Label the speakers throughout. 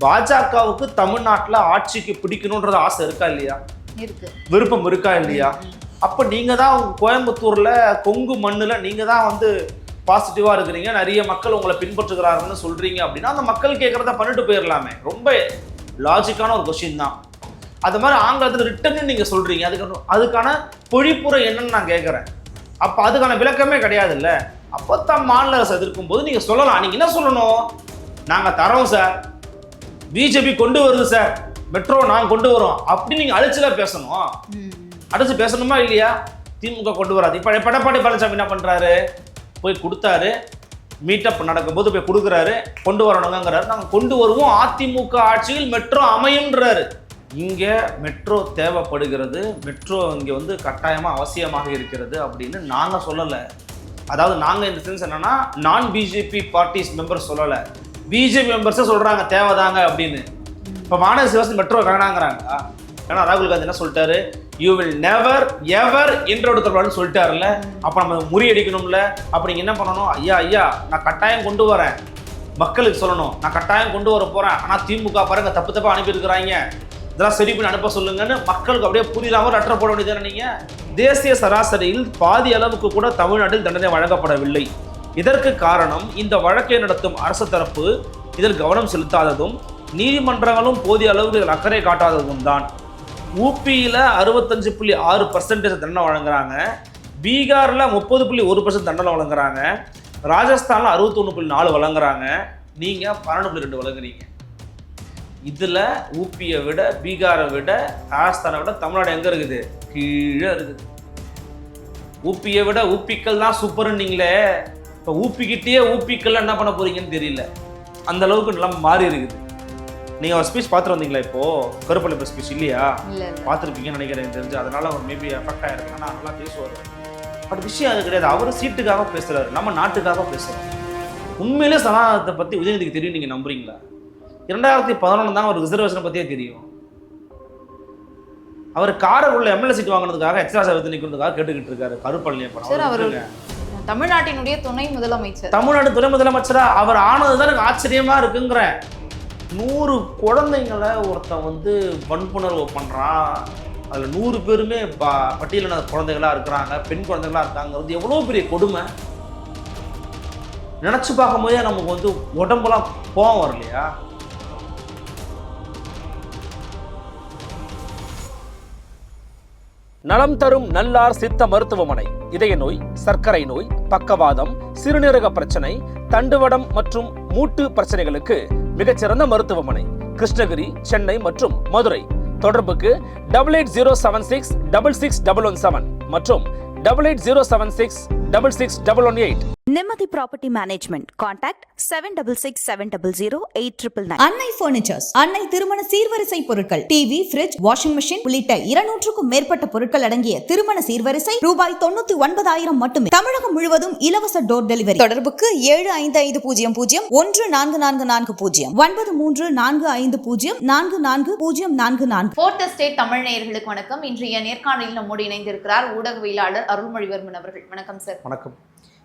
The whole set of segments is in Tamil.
Speaker 1: பாஜகவுக்கு தமிழ்நாட்டில் ஆட்சிக்கு பிடிக்கணுன்றது ஆசை இருக்கா இல்லையா?
Speaker 2: இருக்கு.
Speaker 1: விருப்பம் இருக்கா இல்லையா? அப்போ நீங்கள் தான் கோயம்புத்தூரில் கொங்கு மண்ணில் நீங்கள் தான் வந்து பாசிட்டிவாக இருக்கிறீங்க, நிறைய மக்கள் உங்களை பின்பற்றுகிறாருன்னு சொல்கிறீங்க அப்படின்னா அந்த மக்கள் கேட்குறத பண்ணிட்டு போயிடலாமே. ரொம்ப லாஜிக்கான ஒரு கொஸ்டின் தான். அது மாதிரி ஆங்கிலத்தில் ரிட்டர்ன்னு நீங்கள் சொல்கிறீங்க, அதுக்கான பொழிப்புரை என்னன்னு நான் கேட்குறேன். அப்போ அதுக்கான விளக்கமே கிடையாது இல்லை. அப்போ தான் மாநில அரசு எதிர்க்கும் போது நீங்கள் சொல்லலாம். நீங்கள் என்ன சொல்லணும்? நாங்கள் தரோம் சார், பிஜேபி கொண்டு வருது சார், மெட்ரோ நாங்கள் கொண்டு வரோம் அப்படி நீங்கள் அழிச்சுல பேசணும். அடிச்சு பேசணுமா இல்லையா? திமுக கொண்டு வராது. இப்போ எடப்பாடி பழனிசாமி என்ன பண்ணுறாரு? போய் கொடுத்தாரு, மீட்டப் நடக்கும்போது போய் கொடுக்குறாரு, கொண்டு வரணுங்கிறாரு. நாங்கள் கொண்டு வருவோம், அதிமுக ஆட்சியில் மெட்ரோ அமையும்ன்றாரு. இங்கே மெட்ரோ தேவைப்படுகிறது, மெட்ரோ இங்கே வந்து கட்டாயமாக அவசியமாக இருக்கிறது அப்படின்னு நாங்கள் சொல்லலை. அதாவது நாங்கள் இந்த சென்ஸ் என்னன்னா, நான் பிஜேபி பார்ட்டிஸ் மெம்பர்ஸ் சொல்லலை, பிஜேபி மெம்பர்ஸே சொல்கிறாங்க தேவைதாங்க அப்படின்னு. இப்போ மாநகர சிவாசி மெட்ரோ வேணாங்கிறாங்க. ஏன்னா ராகுல் காந்தி என்ன சொல்லிட்டாரு? யூ வில் நெவர் எவர் இன்ட்ரோடுத்தர்வான்னு சொல்லிட்டாருல்ல. அப்போ நம்ம முறியடிக்கணும்ல. அப்போ நீங்கள் என்ன பண்ணணும்? ஐயா நான் கட்டாயம் கொண்டு வரேன், மக்களுக்கு சொல்லணும், நான் கட்டாயம் கொண்டு வர போகிறேன், ஆனால் திமுக பாருங்க தப்பு தப்பாக அனுப்பியிருக்கிறாங்க, இதெல்லாம் சரி பண்ணி அனுப்ப சொல்லுங்கன்னு மக்களுக்கு அப்படியே புரியாமல் லெட்டர் போட வேண்டியதானே நீங்கள்? தேசிய சராசரியில் பாதி அளவுக்கு கூட தமிழ்நாட்டில் தண்டனை வழங்கப்படவில்லை. இதற்கு காரணம் இந்த வழக்கை நடத்தும் அரசு தரப்பு இதில் கவனம் செலுத்தாததும், நீதிமன்றங்களும் போதிய அளவுக்கு இதில் அக்கறை காட்டாததும் தான். ஊபியில் 65.6% தண்டனை வழங்குறாங்க, பீகாரில் 30.1% தண்டனை வழங்குறாங்க, ராஜஸ்தானில் 61.4 வழங்குறாங்க, நீங்கள் 12.2 வழங்குறீங்க. இதில் ஊபியை விட, பீகாரை விட, ராஜஸ்தானை விட தமிழ்நாடு எங்கே இருக்குது? கீழே இருக்குது. ஊபியை விட ஊப்பிக்கள் தான் சூப்பர்ன்னு நீங்களே. இப்போ ஊப்பிக்கிட்டே ஊப்பிக்கெல்லாம் என்ன பண்ண போறீங்கன்னு தெரியல. அந்த அளவுக்கு நிலைமை மாறி இருக்குது. நீங்கள் ஒரு ஸ்பீச் பார்த்துட்டு வந்தீங்களா? இப்போது கருப்பள்ளி ஸ்பீச் இல்லையா? பார்த்துருப்பீங்கன்னு நினைக்கிறேன் எனக்கு தெரிஞ்சு. அதனால் அவர் மேபி எஃபெக்ட் ஆகிருக்கு. நான் நல்லா பேசுவார். பட் விஷயம் அது கிடையாது. அவர் சீட்டுக்காக பேசுகிறாரு, நம்ம நாட்டுக்காக பேசுகிறோம். உண்மையிலே சனாதனத்தை பற்றி உதயநிதிக்கு தெரியும் நீங்கள் நம்புறீங்களா? 2011 தான் ஒரு ரிசர்வேஷனை பற்றியே தெரியும். அவர் காரை உள்ள எம்எல்ஏ சீட் வாங்கினதுக்காக எக்ஸ்ட்ரா சர்வீஸ் நிற்கிறதுக்காக கேட்டுக்கிட்டு இருக்காரு கருப்பழனியப்பன்.
Speaker 2: தமிழ்நாட்டினுடைய துணை முதலமைச்சர்,
Speaker 1: தமிழ்நாடு துணை முதலமைச்சரா அவர் ஆனதுதான் எனக்கு ஆச்சரியமா இருக்குங்கிறேன். 100 குழந்தைங்களை ஒருத்தன் வந்து வன்புணர்வு பண்ணுறான், அதில் 100 பேருமே பட்டியலின குழந்தைகளாக இருக்கிறாங்க, பெண் குழந்தைகளாக இருக்காங்கிறது எவ்வளோ பெரிய கொடுமை. நினச்சி பார்க்கும்போதே நமக்கு வந்து உடம்புலாம் கோவம் வரலையா? நலம் தரும் நல்லார் சித்த மருத்துவமனை இதய நோய், சர்க்கரை நோய், பக்கவாதம், சிறுநீரக பிரச்சனை, தண்டுவடம் மற்றும் மூட்டு பிரச்சனைகளுக்கு மிகச்சிறந்த மருத்துவமனை கிருஷ்ணகிரி, சென்னை மற்றும் மதுரை. தொடர்புக்கு 8807666117 மற்றும் 8807666118.
Speaker 3: நிம்மதி ப்ராப்பர்ட்டி மேனேஜ்மெண்ட். கான்டாக்ட் 7667008999.
Speaker 4: அன்னை பர்னிச்சர்ஸ், அன்னை திருமண சீர்வரிசை பொருட்கள், டிவி, ஃபிரிட்ஜ், வாஷிங் மெஷின் உள்ளிட்ட 200க்கும் மேற்பட்ட பொருட்கள் அடங்கிய திருமண சீர்வரிசை ரூபாய் 99,000 மட்டுமே. தமிழகம் முழுவதும் இலவச டோர் டெலிவரி. தொடர்புக்கு 7550014440 9345044044.
Speaker 2: ஃபோர்த் எஸ்டேட் தமிழ் நேயர்களுக்கு வணக்கம். இன்றைய நேர்காணலில் நம்மோடு இணைந்திருக்கிறார் ஊடகவியலாளர் அருள்மொழிவர்மன் அவர்கள். வணக்கம் சார்.
Speaker 1: வணக்கம்.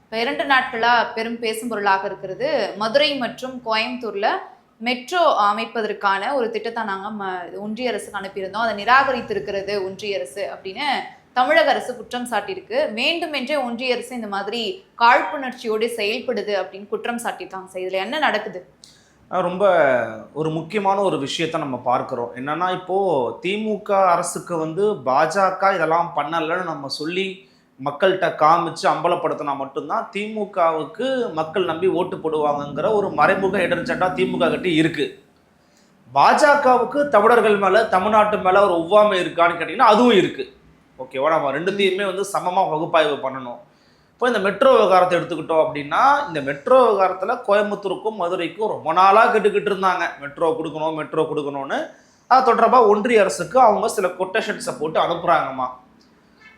Speaker 2: இப்போ 2 நாட்களாக பெரும் பேசும் பொருளாக இருக்கிறது, மதுரை மற்றும் கோயம்புத்தூரில் மெட்ரோ அமைப்பதற்கான ஒரு திட்டத்தை நாங்கள் ஒன்றிய அரசுக்கு அனுப்பியிருந்தோம், அதை நிராகரித்திருக்கிறது ஒன்றிய அரசு அப்படின்னு தமிழக அரசு குற்றம் சாட்டியிருக்கு. வேண்டுமென்றே ஒன்றிய அரசு இந்த மாதிரி காழ்ப்புணர்ச்சியோடு செயல்படுது அப்படின்னு குற்றம் சாட்டிட்டாங்க. இதில் என்ன நடக்குது?
Speaker 1: ரொம்ப ஒரு முக்கியமான ஒரு விஷயத்தை நம்ம பார்க்குறோம். என்னன்னா, இப்போது திமுக அரசுக்கு வந்து பாஜக இதெல்லாம் பண்ணலைன்னு நம்ம சொல்லி மக்கள்கிட்ட காமிச்சு அம்பலப்படுத்தினா மட்டும்தான் திமுகவுக்கு மக்கள் நம்பி ஓட்டு போடுவாங்கங்கிற ஒரு மறைமுக இடர்ச்சட்டா திமுக கிட்ட இருக்கு. பாஜகவுக்கு தமிழர்கள் மேலே, தமிழ்நாட்டு மேலே ஒரு ஒவ்வாமை இருக்கான்னு கேட்டிங்கன்னா அதுவும் இருக்குது. ஓகேவா? நம்ம ரெண்டுத்தையுமே வந்து சமமாக பகுப்பாய்வு பண்ணணும். இப்போ இந்த மெட்ரோ விவகாரத்தை எடுத்துக்கிட்டோம் அப்படின்னா, இந்த மெட்ரோ விவகாரத்தில் கோயம்புத்தூருக்கும் மதுரைக்கும் ரொம்ப நாளாக கேட்டுக்கிட்டு இருந்தாங்க, மெட்ரோ கொடுக்கணும்னு. அது தொடர்பாக ஒன்றிய அரசுக்கு அவங்க சில கொட்டேஷன்ஸை போட்டு அனுப்புகிறாங்கம்மா.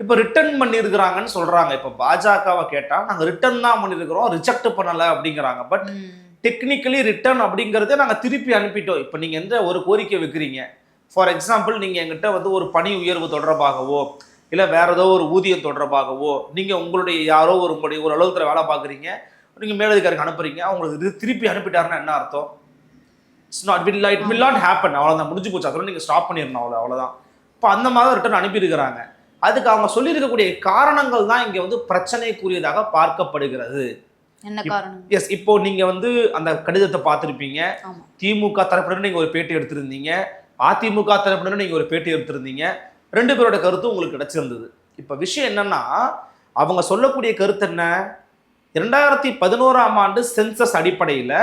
Speaker 1: இப்போ ரிட்டர்ன் பண்ணியிருக்கிறாங்கன்னு சொல்கிறாங்க. இப்போ பாஜகவை கேட்டால் நாங்கள் ரிட்டர்ன் தான் பண்ணியிருக்கிறோம், ரிஜெக்ட் பண்ணலை அப்படிங்கிறாங்க. பட் டெக்னிக்கலி ரிட்டர்ன் அப்படிங்கிறதே நாங்கள் திருப்பி அனுப்பிட்டோம். இப்போ நீங்கள் எந்த ஒரு கோரிக்கை வைக்கிறீங்க, ஃபார் எக்ஸாம்பிள் நீங்கள் எங்கிட்ட வந்து ஒரு பணி உயர்வு தொடர்பாகவோ இல்லை வேறு ஏதோ ஒரு ஊதியம் தொடர்பாகவோ, நீங்கள் உங்களுடைய யாரோ ஒரு அலுவலகத்தில் வேலை பார்க்குறீங்க, நீங்கள் மேலதிகாரிக்கு அனுப்புறீங்க, அவங்களுக்கு திருப்பி அனுப்பிட்டாருன்னா என்ன அர்த்தம்? இட் வில் நாட் ஹேப்பன், அவ்வளோதான், முடிஞ்சு போச்சு, அதெல்லாம் நீங்கள் ஸ்டாப் பண்ணிடணும், அவ்வளோதான். இப்போ அந்த மாதிரி ரிட்டர்ன் அனுப்பியிருக்கிறாங்க. அதுக்கு அவங்க சொல்லியிருக்கக்கூடிய காரணங்கள் தான் இங்கே வந்து பிரச்சனைக்குரியதாக பார்க்கப்படுகிறது.
Speaker 2: என்ன காரணம்?
Speaker 1: எஸ், இப்போ நீங்க வந்து அந்த கடிதத்தை பார்த்துருப்பீங்க. திமுக தரப்பினர் நீங்க ஒரு பேட்டி எடுத்திருந்தீங்க, அதிமுக தரப்பினர் நீங்க ஒரு பேட்டி எடுத்திருந்தீங்க. 2 பேரோட கருத்து உங்களுக்கு கிடைச்சிருந்தது. இப்ப விஷயம் என்னன்னா, அவங்க சொல்லக்கூடிய கருத்து என்ன, 2011ஆம் ஆண்டு சென்சஸ் அடிப்படையில்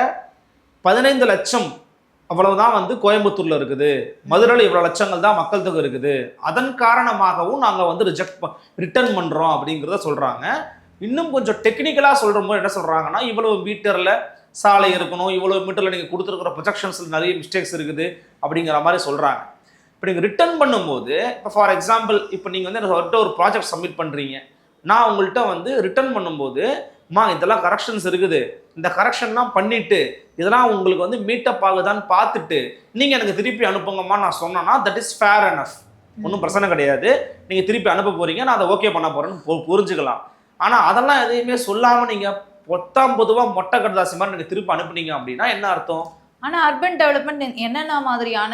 Speaker 1: 15 லட்சம் அவ்வளவுதான் வந்து கோயம்புத்தூர்ல இருக்குது, மதுரையில் இவ்வளவு லட்சங்கள் தான் மக்கள் தொகை இருக்குது, அதன் காரணமாகவும் நாங்க வந்து ரிட்டர்ன் பண்றோம் அப்படிங்கிறத சொல்றாங்க. இன்னும் கொஞ்சம் டெக்னிக்கலாக சொல்கிற போது என்ன சொல்கிறாங்கன்னா, இவ்வளவு மீட்டரில் சாலை இருக்கணும், இவ்வளவு மீட்டரில் நீங்கள் கொடுத்துருக்குற ப்ரொஜெக்ஷன்ஸில் நிறைய மிஸ்டேக்ஸ் இருக்குது அப்படிங்கிற மாதிரி சொல்கிறாங்க. இப்போ நீங்கள் ரிட்டர்ன் பண்ணும்போது, இப்போ ஃபார் எக்ஸாம்பிள், இப்போ நீங்கள் வந்து என்கிட்ட ஒரு ப்ராஜெக்ட் சப்மிட் பண்ணுறீங்க, நான் உங்கள்கிட்ட வந்து ரிட்டர்ன் பண்ணும்போது, இதெல்லாம் கரெக்ஷன்ஸ் இருக்குது, இந்த கரெக்ஷன்லாம் பண்ணிவிட்டு இதெல்லாம் உங்களுக்கு வந்து மீட்டப் ஆகுதான்னு பார்த்துட்டு நீங்கள் எனக்கு திருப்பி அனுப்புங்கம்மா நான் சொன்னேன்னா, தட் இஸ் ஃபேர் அனஃப், ஒன்றும் பிரச்சனை கிடையாது. நீங்கள் திருப்பி அனுப்ப போகிறீங்க, நான் அதை ஓகே பண்ண போகிறேன்னு புரிஞ்சுக்கலாம். ஆனால் அதெல்லாம் எதையுமே சொல்லாமல் நீங்கள் பொதுவாக மொட்டை கடுதாசி மாதிரி நீங்கள் திருப்பி அனுப்புனீங்க அப்படின்னா என்ன அர்த்தம்?
Speaker 2: ஆனால் அர்பன் டெவலப்மெண்ட் என்னென்ன மாதிரியான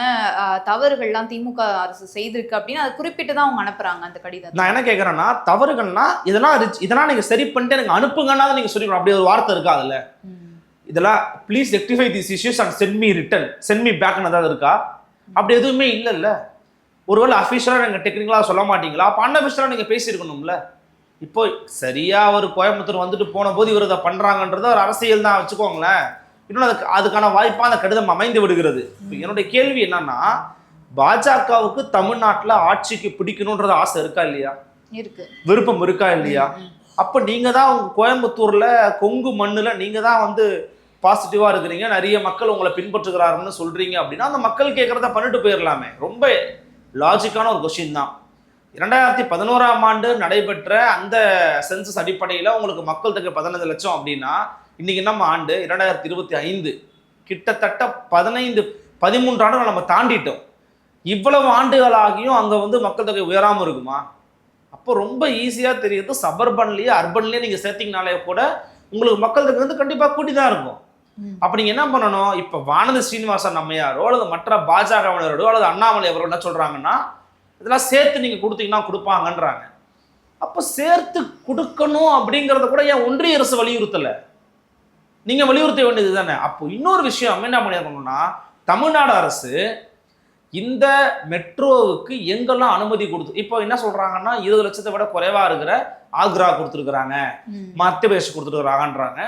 Speaker 2: தவறுகள்லாம் திமுக அரசு செய்திருக்கு அப்படின்னு அதை குறிப்பிட்டு தான் அவங்க அனுப்புறாங்க அந்த கடிதம்.
Speaker 1: நான் என்ன கேட்குறேன்னா, தவறுகள்னா இதெல்லாம் நீங்கள் சரி பண்ணிட்டு எனக்கு அனுப்புங்கன்னா நீங்கள் சொல்லிக்கணும். அப்படி ஒரு வார்த்தை இருக்கா அதில்? இதெல்லாம் please rectify this issues and send me பேக்னு ஏதாவது இருக்கா? அப்படி எதுவுமே இல்லைல்ல. ஒருவேளை அஃபிஷியலாக நீங்கள் டெக்னிக்கலாக சொல்ல மாட்டீங்களா? அப்போ அன்அஃபிஷியலாக நீங்கள் பேசியிருக்கணும்ல. இப்போ சரியா ஒரு கோயம்புத்தூர் வந்துட்டு போன போது இவர் இதை பண்றாங்கன்றது ஒரு அரசியல் தான் வச்சுக்கோங்களேன். இன்னொன்று அதுக்கான வாய்ப்பாக அந்த கடிதம் அமைந்து விடுகிறது. என்னுடைய கேள்வி என்னன்னா, பாஜகவுக்கு தமிழ்நாட்டில் ஆட்சிக்கு பிடிக்கணும்ன்றது ஆசை இருக்கா இல்லையா?
Speaker 2: இருக்கு.
Speaker 1: விருப்பம் இருக்கா இல்லையா? அப்போ நீங்க தான் உங்க கோயம்புத்தூர்ல கொங்கு மண்ணுல நீங்க தான் வந்து பாசிட்டிவா இருக்கிறீங்க, நிறைய மக்கள் உங்களை பின்பற்றுகிறாருன்னு சொல்றீங்க அப்படின்னா அந்த மக்கள் கேட்கறத பண்ணிட்டு போயிடலாமே. ரொம்ப லாஜிக்கான ஒரு கொஸ்டின் தான். 2011ஆம் ஆண்டு நடைபெற்ற அந்த சென்சஸ் அடிப்படையில் உங்களுக்கு மக்கள் தொகை 15 லட்சம் அப்படின்னா, இன்னைக்கு நம்ம ஆண்டு 2025, கிட்டத்தட்ட 13 ஆண்டுகள் நம்ம தாண்டிட்டோம். இவ்வளவு ஆண்டுகளாகியும் அங்கே வந்து மக்கள் தொகை உயராமல் இருக்குமா? அப்போ ரொம்ப ஈஸியாக தெரியுது, சபர்பன்லேயே அர்பன்லேயே நீங்கள் சேர்த்திங்கனாலே கூட உங்களுக்கு மக்கள் தொகை வந்து கண்டிப்பாக கூட்டி தான் இருக்கும். அப்போ நீங்கள் என்ன பண்ணணும், இப்போ வானதி ஸ்ரீனிவாசன் அம்மையாரோ அல்லது மற்ற பாஜகவினரோடோ அல்லது அண்ணாமலை அவரோ என்ன சொல்கிறாங்கன்னா, இதெல்லாம் சேர்த்து நீங்கள் கொடுத்தீங்கன்னா கொடுப்பாங்கன்றாங்க. அப்போ சேர்த்து கொடுக்கணும் அப்படிங்கிறத கூட ஏன் ஒன்றிய அரசு வலியுறுத்தலை? நீங்கள் வலியுறுத்த வேண்டியது தானே. அப்போ இன்னொரு விஷயம் என்ன பண்ணியிருக்கணும்னா, தமிழ்நாடு அரசு இந்த மெட்ரோவுக்கு எங்கெல்லாம் அனுமதி கொடுத்து, இப்போ என்ன சொல்கிறாங்கன்னா 20 லட்சத்தை விட குறைவாக இருக்கிற ஆக்ரா கொடுத்துருக்குறாங்க, மத்திய பிரதேஷ் கொடுத்துருக்குறாங்கன்றாங்க.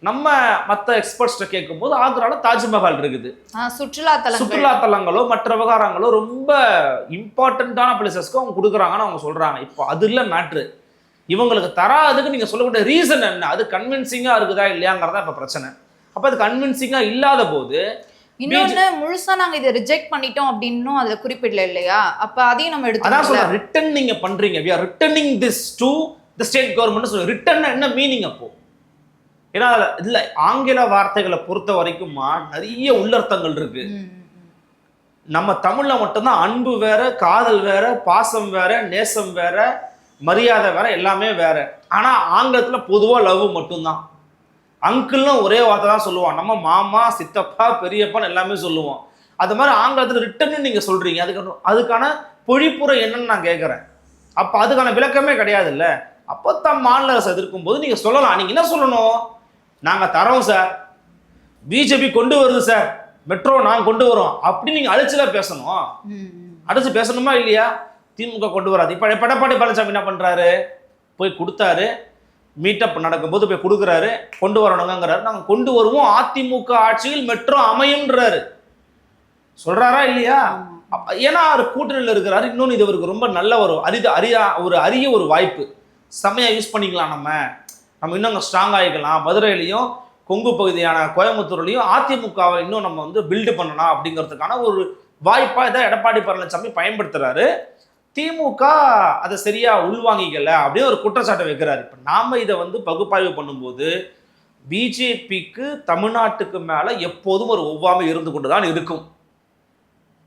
Speaker 1: நம்ம மற்ற எக்ஸ்பர்ட்ஸ்ட கேட்கும்போது ஆக்ரால தாஜ்மஹால் இருக்குது, சுற்றுலா தலங்களோ மற்ற விவகாரங்களோ ரொம்ப இம்பார்ட்டண்ட்டான பிளேசஸ்க்கு அவங்க கொடுக்குறாங்கன்னு அவங்க சொல்றாங்க. இப்போ அது இல்லை மேட்ரு, இவங்களுக்கு தராதுக்கு நீங்க சொல்லக்கூடிய ரீசன் என்ன, அது கன்வின்சிங்கா இருக்குதா இல்லையாங்கிறதா இப்ப பிரச்சனை. அப்ப அது கன்வின்சிங்கா இல்லாத போது
Speaker 2: இன்னொன்னு முழுசா நாங்க இதை ரிஜெக்ட் பண்ணிட்டோம் அப்படின்னும் அதுல குறிப்பிடல இல்லையா? அப்ப அதையும் நம்ம எடுத்து
Speaker 1: அதான் சொல்றேன், ரிட்டர்ன் நீங்க பண்றீங்க, we are returning this to the state government. சொல்ல ரிட்டர்ன் என்ன மீனிங்? அப்போ ஏன்னா இல்ல ஆங்கில வார்த்தைகளை பொறுத்த வரைக்குமா நிறைய உள்ளர்த்தங்கள் இருக்கு. நம்ம தமிழ்ல மட்டும்தான் அன்பு வேற, காதல் வேற, பாசம் வேற, நேசம் வேற, மரியாதை வேற, எல்லாமே வேற. ஆனா ஆங்கிலத்துல பொதுவா லவ் மட்டும்தான். அங்கிள்னு ஒரே வார்த்தை தான் சொல்லுவான், நம்ம மாமா சித்தப்பா பெரியப்பான்னு எல்லாமே சொல்லுவோம். அது மாதிரி ஆங்கிலத்துல ரிட்டர்ன்னு நீங்க சொல்றீங்க, அதுக்கான பொழிப்புரை என்னன்னு நான் கேட்கறேன். அப்ப அதுக்கான விளக்கமே கிடையாது இல்ல. அப்போ தான் மாநில அரசு எதிர்க்கும் போது நீங்க சொல்லலாம், நீங்க என்ன சொல்லணும், நாங்க தரோம் சார், பிஜேபி கொண்டு வருது சார், மெட்ரோ நாங்க கொண்டு வரோம் அப்படி நீங்க அழிச்சுல பேசணும். அடிச்சு பேசணுமா இல்லையா? திமுக கொண்டு வராது. இப்ப எடப்பாடி பழனிசாமி என்ன பண்றாரு, போய் கொடுத்தாரு, மீட்டப் நடக்கும்போது போய் கொடுக்குறாரு, கொண்டு வரணுங்கிறாரு, நாங்க கொண்டு வருவோம், அதிமுக ஆட்சியில் மெட்ரோ அமையும்ன்றாரு. சொல்றாரா இல்லையா? ஏன்னா அவர் கூட்டணியில் இருக்கிறாரு. இன்னொன்று இது அவருக்கு ரொம்ப நல்ல ஒரு அரிய ஒரு வாய்ப்பு, செம்மையா யூஸ் பண்ணிக்கலாம். நம்ம இன்னும் ஸ்ட்ராங் ஆகிக்கலாம். மதுரையிலையும் கொங்கு பகுதியான கோயம்புத்தூர்லையும் அதிமுகவை இன்னும் நம்ம வந்து பில்டு பண்ணலாம் அப்படிங்கிறதுக்கான ஒரு வாய்ப்பாக இதை எடப்பாடி பழனிசாமி பயன்படுத்துறாரு. திமுக அதை சரியா உள்வாங்கிக்கல அப்படின்னு ஒரு குற்றச்சாட்டை வைக்கிறாரு. இப்போ நாம இதை வந்து பகுப்பாய்வு பண்ணும்போது பிஜேபிக்கு தமிழ்நாட்டுக்கு மேல எப்போதும் ஒரு ஒவ்வாமை இருந்து கொண்டு தான் இருக்கும்.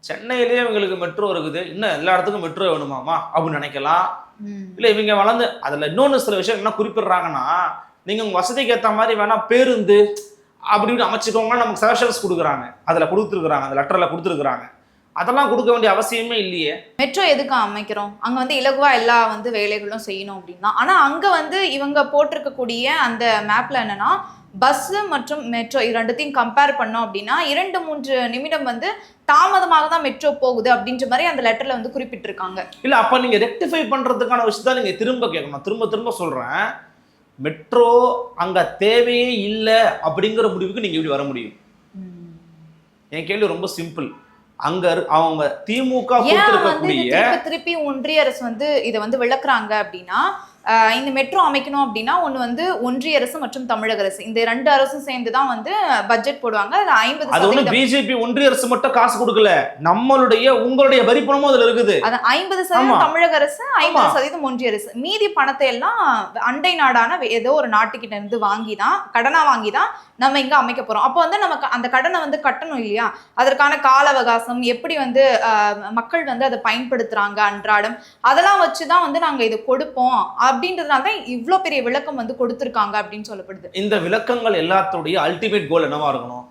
Speaker 1: சென்னையிலேயே இவங்களுக்கு மெட்ரோ இருக்குது, இன்னும் எல்லா இடத்துக்கும் மெட்ரோ வேணுமாமா அப்படின்னு நினைக்கலாம். இல்லை இவங்க வளர்ந்து அதில் இன்னொன்று சில விஷயம் என்ன குறிப்பிடுறாங்கன்னா, நீங்கள் உங்கள் வசதிக்கு ஏற்ற மாதிரி வேணா பேருந்து அப்படின்னு அமைச்சுக்கோங்க நமக்கு சஜஷன்ஸ் கொடுக்குறாங்க, அதில் கொடுத்துருக்குறாங்க, அந்த லெட்டரில் கொடுத்துருக்குறாங்க. அதெல்லாம் கொடுக்க வேண்டிய அவசியமே இல்லையே.
Speaker 2: மெட்ரோ எதுக்கு அமைக்கிறோம்? அங்க வந்து இலகுவா எல்லா வந்து வேலைகளும் செய்யணும் அப்படின்னா. ஆனா அங்க வந்து இவங்க போட்டிருக்கக்கூடிய அந்த மேப்ல என்னன்னா பஸ் மற்றும் மெட்ரோ இது ரெண்டுத்தையும் கம்பேர் பண்ணோம் அப்படின்னா 2-3 நிமிடம் வந்து தாமதமாக தான் மெட்ரோ போகுது அப்படின்ற மாதிரி அந்த லெட்டர்ல வந்து குறிப்பிட்டிருக்காங்க.
Speaker 1: இல்ல அப்ப நீங்க ரெக்டிஃபை பண்றதுக்கான விஷயத்த நீங்க திரும்ப கேட்கணும். திரும்ப சொல்றேன், மெட்ரோ அங்க தேவையே இல்லை அப்படிங்கிற முடிவுக்கு நீங்க எப்படி வர முடியும்? என் கேள்வி ரொம்ப சிம்பிள். அங்க அவங்க திமுக
Speaker 2: திருப்பி ஒன்றிய அரசு வந்து இதை வந்து விளக்குறாங்க அப்படின்னா இந்த மெட்ரோ அமைக்கணும் அப்படின்னா ஒண்ணு வந்து ஒன்றிய அரசு மற்றும் தமிழக அரசு இந்த 2 அரசும் சேர்ந்து தான் வந்து பட்ஜெட் போடுவாங்க. அது 50%
Speaker 1: பிஜேபி ஒன்றிய அரசு மட்டும் காசு கொடுக்கல, நம்மளுடைய உங்களுடைய வரி பணமும் அதுல இருக்குது.
Speaker 2: அது 50% தமிழக அரசு, 50% ஒன்றிய அரசு. மீதி பணத்தை எல்லாம் அண்டை நாடான ஏதோ ஒரு நாட்டுக்கிட்ட இருந்து வாங்கிதான், கடனா வாங்கிதான் நம்ம இங்க அமைக்க போறோம். அப்போ வந்து நமக்கு அந்த கடனை வந்து கட்டணும் இல்லையா? அதற்கான கால அவகாசம் எப்படி வந்து மக்கள் வந்து அதை பயன்படுத்துறாங்க அன்றாடம், அதெல்லாம் வச்சுதான் வந்து நாங்க இதை கொடுப்போம் அப்படின்றதுனால தான் இவ்வளோ பெரிய விளக்கம் வந்து கொடுத்துருக்காங்க அப்படின்னு சொல்லப்படுது.
Speaker 1: இந்த விளக்கங்கள் எல்லாத்துடைய அல்டிமேட் கோல் என்னவா இருக்கணும்?